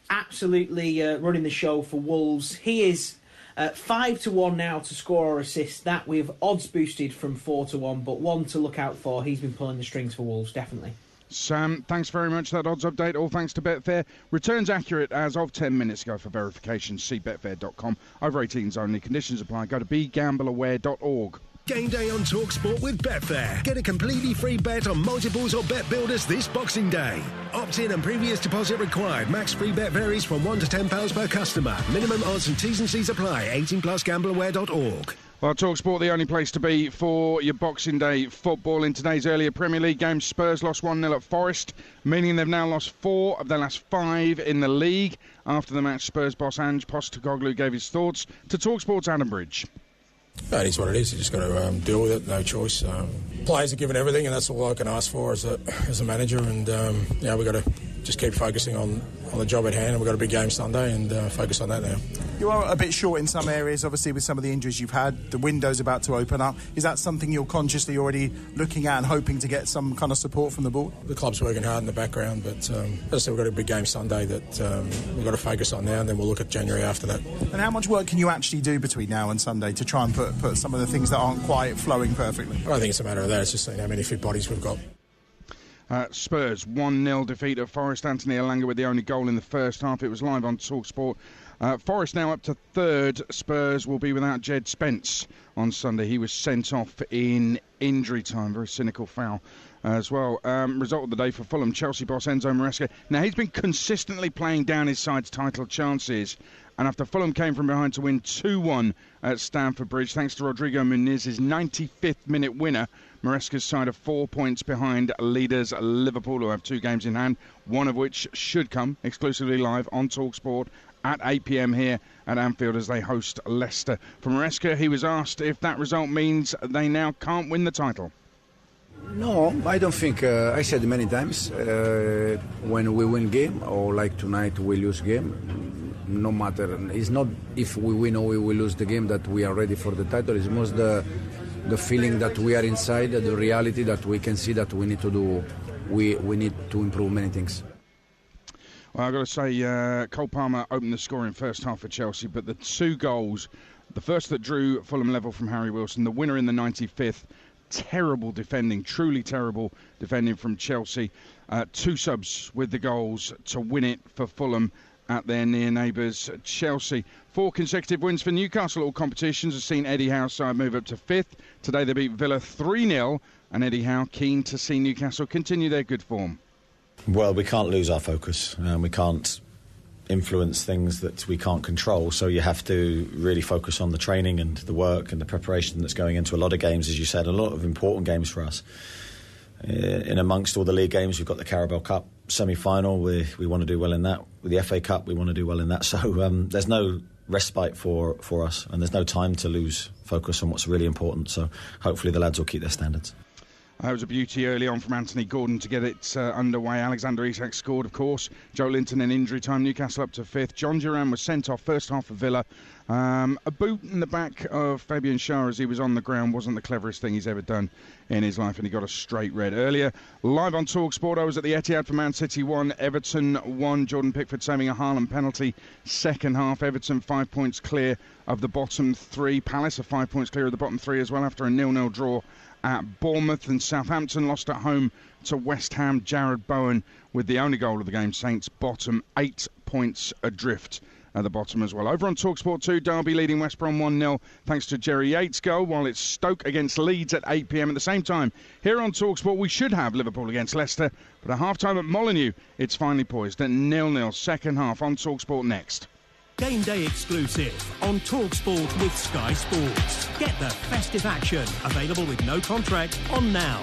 Speaker 17: absolutely running the show for Wolves. He is 5-1 now to score or assist. That we've odds boosted from 4-1, but one to look out for. He's been pulling the strings for Wolves, definitely.
Speaker 15: Sam, thanks very much for that odds update. All thanks to Betfair. Returns accurate as of 10 minutes ago. For verification, see betfair.com. Over 18s only. Conditions apply. Go to begambleaware.org.
Speaker 3: Game day on TalkSport with Betfair. Get a completely free bet on multiples or bet builders this Boxing Day. Opt-in and previous deposit required. Max free bet varies from £1 to £10 per customer. Minimum odds and T's and C's apply. 18 plus gambleaware.org.
Speaker 15: Well, TalkSport, the only place to be for your Boxing Day football. In today's earlier Premier League game, Spurs lost 1-0 at Forest, meaning they've now lost 4 of their last 5 in the league. After the match, Spurs boss Ange Postecoglou gave his thoughts to TalkSport's Adam Bridge.
Speaker 18: It is what it is. You just got to deal with it. No choice. Players are given everything, and that's all I can ask for as a manager. And we've got to just keep focusing on the job at hand, and we've got a big game Sunday, and focus on that now.
Speaker 19: You are a bit short in some areas, obviously, with some of the injuries you've had. The window's about to open up. Is that something you're consciously already looking at and hoping to get some kind of support from the board?
Speaker 18: The club's working hard in the background, but as I said, we've got a big game Sunday that we've got to focus on now, and then we'll look at January after that.
Speaker 19: And how much work can you actually do between now and Sunday to try and put some of the things that aren't quite flowing perfectly?
Speaker 18: I don't think it's a matter of that. It's just seeing how many fit bodies we've got.
Speaker 15: Spurs 1-0 defeat at Forest. Anthony Elanga with the only goal in the first half. It was live on TalkSport. Forest now up to third. Spurs will be without Jed Spence on Sunday. He was sent off in injury time. Very cynical foul as well. Result of the day for Fulham. Chelsea boss Enzo Maresca. Now, he's been consistently playing down his side's title chances. And after Fulham came from behind to win 2-1 at Stamford Bridge, thanks to Rodrigo Muniz's 95th minute winner, Maresca's side are 4 points behind leaders Liverpool, who have 2 games in hand, one of which should come exclusively live on TalkSport at 8 p.m. here at Anfield as they host Leicester. For Maresca, he was asked if that result means they now can't win the title.
Speaker 4: No, I don't think. I said many times, when we win game, or like tonight we lose game, no matter. It's not if we win or we will lose the game that we are ready for the title. It's most the feeling that we are inside, the reality that we can see that we need to do. We need to improve many things.
Speaker 15: Well, I've got to say, Cole Palmer opened the scoring first half for Chelsea, but the 2 goals, the first that drew Fulham level from Harry Wilson, the winner in the 95th, terrible defending, truly terrible defending from Chelsea. 2 subs with the goals to win it for Fulham at their near neighbours Chelsea. 4 consecutive wins for Newcastle. All competitions have seen Eddie Howe's side move up to 5th. Today they beat Villa 3-0, and Eddie Howe keen to see Newcastle continue their good form.
Speaker 20: Well, we can't lose our focus. We can't influence things that we can't control, so you have to really focus on the training and the work and the preparation that's going into a lot of games, as you said, a lot of important games for us. In amongst all the league games, we've got the Carabao Cup semi-final. We want to do well in that. With the FA Cup, we want to do well in that. So there's no respite for us, and there's no time to lose focus on what's really important. So hopefully the lads will keep their standards.
Speaker 15: It was a beauty early on from Anthony Gordon to get it underway. Alexander Isak scored, of course. Joe Linton in injury time. Newcastle up to 5th. John Duran was sent off first half for Villa. A boot in the back of Fabian Schär as he was on the ground wasn't the cleverest thing he's ever done in his life, and he got a straight red. Earlier, live on TalkSport, I was at the Etihad for Man City 1, Everton 1. Jordan Pickford saving a Haaland penalty second half. Everton 5 points clear of the bottom 3. Palace are 5 points clear of the bottom 3 as well after a 0-0 draw at Bournemouth. And Southampton lost at home to West Ham. Jared Bowen with the only goal of the game. Saints bottom 8 points adrift at the bottom as well. Over on TalkSport 2, Derby leading West Brom 1-0 thanks to Jerry Yates' goal, while it's Stoke against Leeds at 8 p.m. At the same time, here on TalkSport, we should have Liverpool against Leicester, but at half-time at Molineux, it's finally poised at 0-0. Second half on TalkSport next.
Speaker 21: Game day exclusive on TalkSport with Sky Sports. Get the festive action, available with no contract, on now.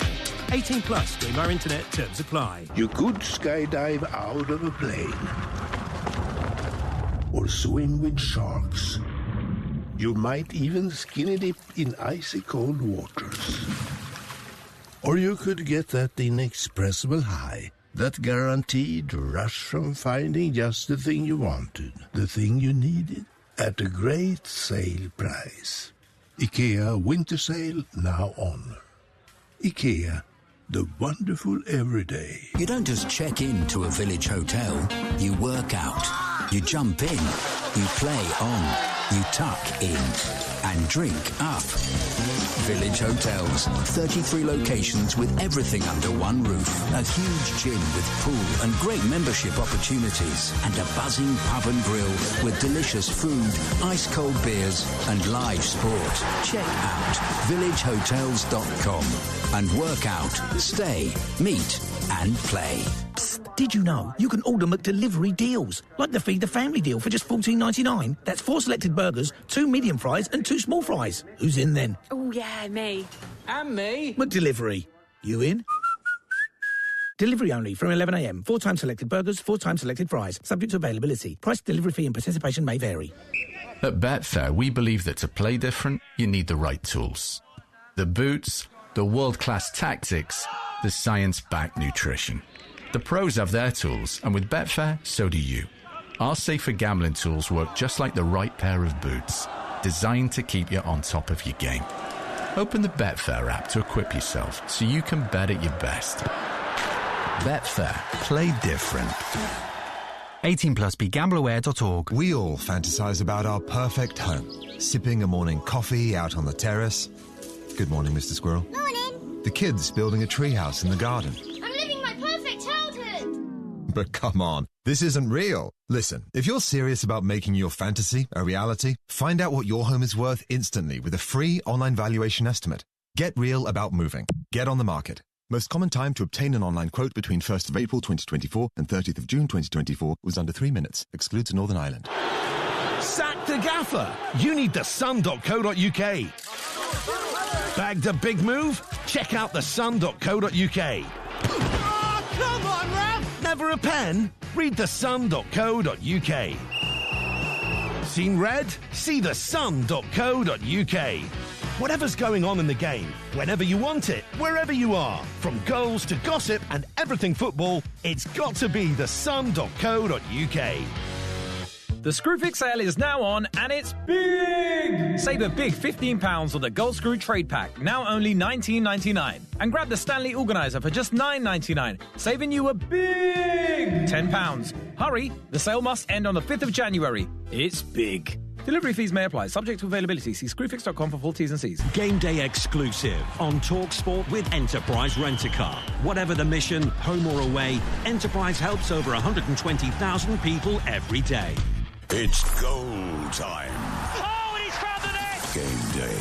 Speaker 21: 18 plus, stream our internet, terms apply.
Speaker 22: You could skydive out of a plane. Or swim with sharks. You might even skinny dip in icy cold waters. Or you could get that inexpressible high, that guaranteed rush from finding just the thing you wanted, the thing you needed, at a great sale price. IKEA Winter Sale now on. IKEA, the wonderful everyday.
Speaker 23: You don't just check in to a village hotel, you work out. You jump in, you play on, you tuck in, and drink up. Village Hotels, 33 locations with everything under one roof. A huge gym with pool and great membership opportunities. And a buzzing pub and grill with delicious food, ice-cold beers and live sport. Check out villagehotels.com and work out, stay, meet and play.
Speaker 21: Psst, did you know you can order McDelivery deals? Like the Feed the Family deal for just $14.99. That's 4 selected burgers, 2 medium fries and 2 small fries. Who's in then?
Speaker 26: Oh, yeah, me.
Speaker 21: And me. McDelivery. You in? Delivery only from 11 a.m. 4 times selected burgers, 4 times selected fries. Subject to availability. Price, delivery fee and participation may vary.
Speaker 27: At Betfair, we believe that to play different, you need the right tools. The boots, the world-class tactics, the science-backed nutrition. The pros have their tools, and with Betfair, so do you. Our safer gambling tools work just like the right pair of boots, designed to keep you on top of your game. Open the Betfair app to equip yourself so you can bet at your best. Betfair. Play different.
Speaker 1: 18 plus, begambleaware.org.
Speaker 5: We all fantasize about our perfect home. Sipping a morning coffee out on the terrace. Good morning, Mr. Squirrel.
Speaker 6: Morning.
Speaker 5: The kids building a treehouse in the garden.
Speaker 6: I'm living my perfect childhood.
Speaker 5: But come on, this isn't real. Listen, if you're serious about making your fantasy a reality, find out what your home is worth instantly with a free online valuation estimate. Get real about moving. Get on the market. Most common time to obtain an online quote between 1st of April 2024 and 30th of June 2024 was under 3 minutes. Excludes Northern Ireland.
Speaker 22: Sack the gaffer. You need thesun.co.uk. Bagged a big move? Check out thesun.co.uk.
Speaker 11: Oh, come on, Rav!
Speaker 22: Never a pen? Read thesun.co.uk. Seen red? See thesun.co.uk. Whatever's going on in the game, whenever you want it, wherever you are, from goals to gossip and everything football, it's got to be thesun.co.uk.
Speaker 14: The Screwfix sale is now on, and it's big! Save a big £15 on the Gold Screw Trade Pack, now only $19.99. And grab the Stanley Organizer for just $9.99, saving you a big £10. Hurry, the sale must end on the 5th of January. It's big. Delivery fees may apply, subject to availability. See screwfix.com for full T's and C's.
Speaker 21: Game day exclusive on TalkSport with Enterprise Rent-A-Car. Whatever the mission, home or away, Enterprise helps over 120,000 people every day.
Speaker 22: It's goal time.
Speaker 11: Oh, and he's found the net!
Speaker 22: Game day.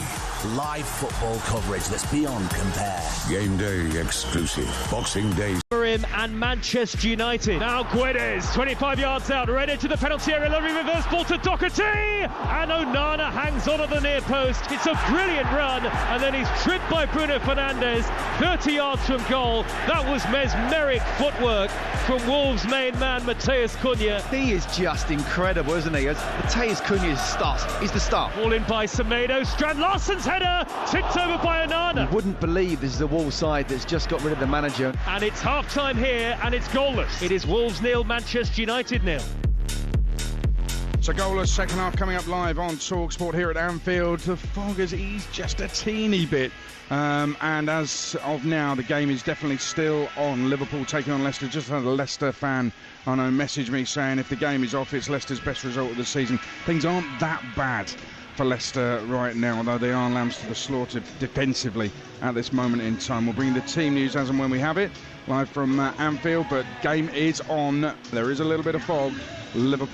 Speaker 23: Live football coverage that's beyond compare.
Speaker 22: Game day exclusive. Boxing Day.
Speaker 25: And Manchester United. Now Guedes, 25 yards out, right into the penalty area, lovely reverse ball to Doherty, and Onana hangs on at the near post. It's a brilliant run, and then he's tripped by Bruno Fernandes, 30 yards from goal. That was mesmeric footwork from Wolves' main man, Matheus Cunha.
Speaker 13: He is just incredible, isn't he? Matheus Cunha's start. He's the start.
Speaker 25: Ball in by Semedo, Strand Larsen's header, tipped over by Onana.
Speaker 13: You wouldn't believe this is a Wolves side that's just got rid of the manager.
Speaker 25: And it's half-time here, and it's goalless. It is Wolves 0, Manchester United 0.
Speaker 15: So goalless second half coming up live on TalkSport here at Anfield. The fog has eased just a teeny bit. And as of now, the game is definitely still on. Liverpool taking on Leicester. Just had a Leicester fan, I know, message me saying if the game is off, it's Leicester's best result of the season. Things aren't that bad for Leicester right now, although they are lambs to the slaughter defensively at this moment in time. We'll bring the team news as and when we have it, live from Anfield, but game is on. There is a little bit of fog. Liverpool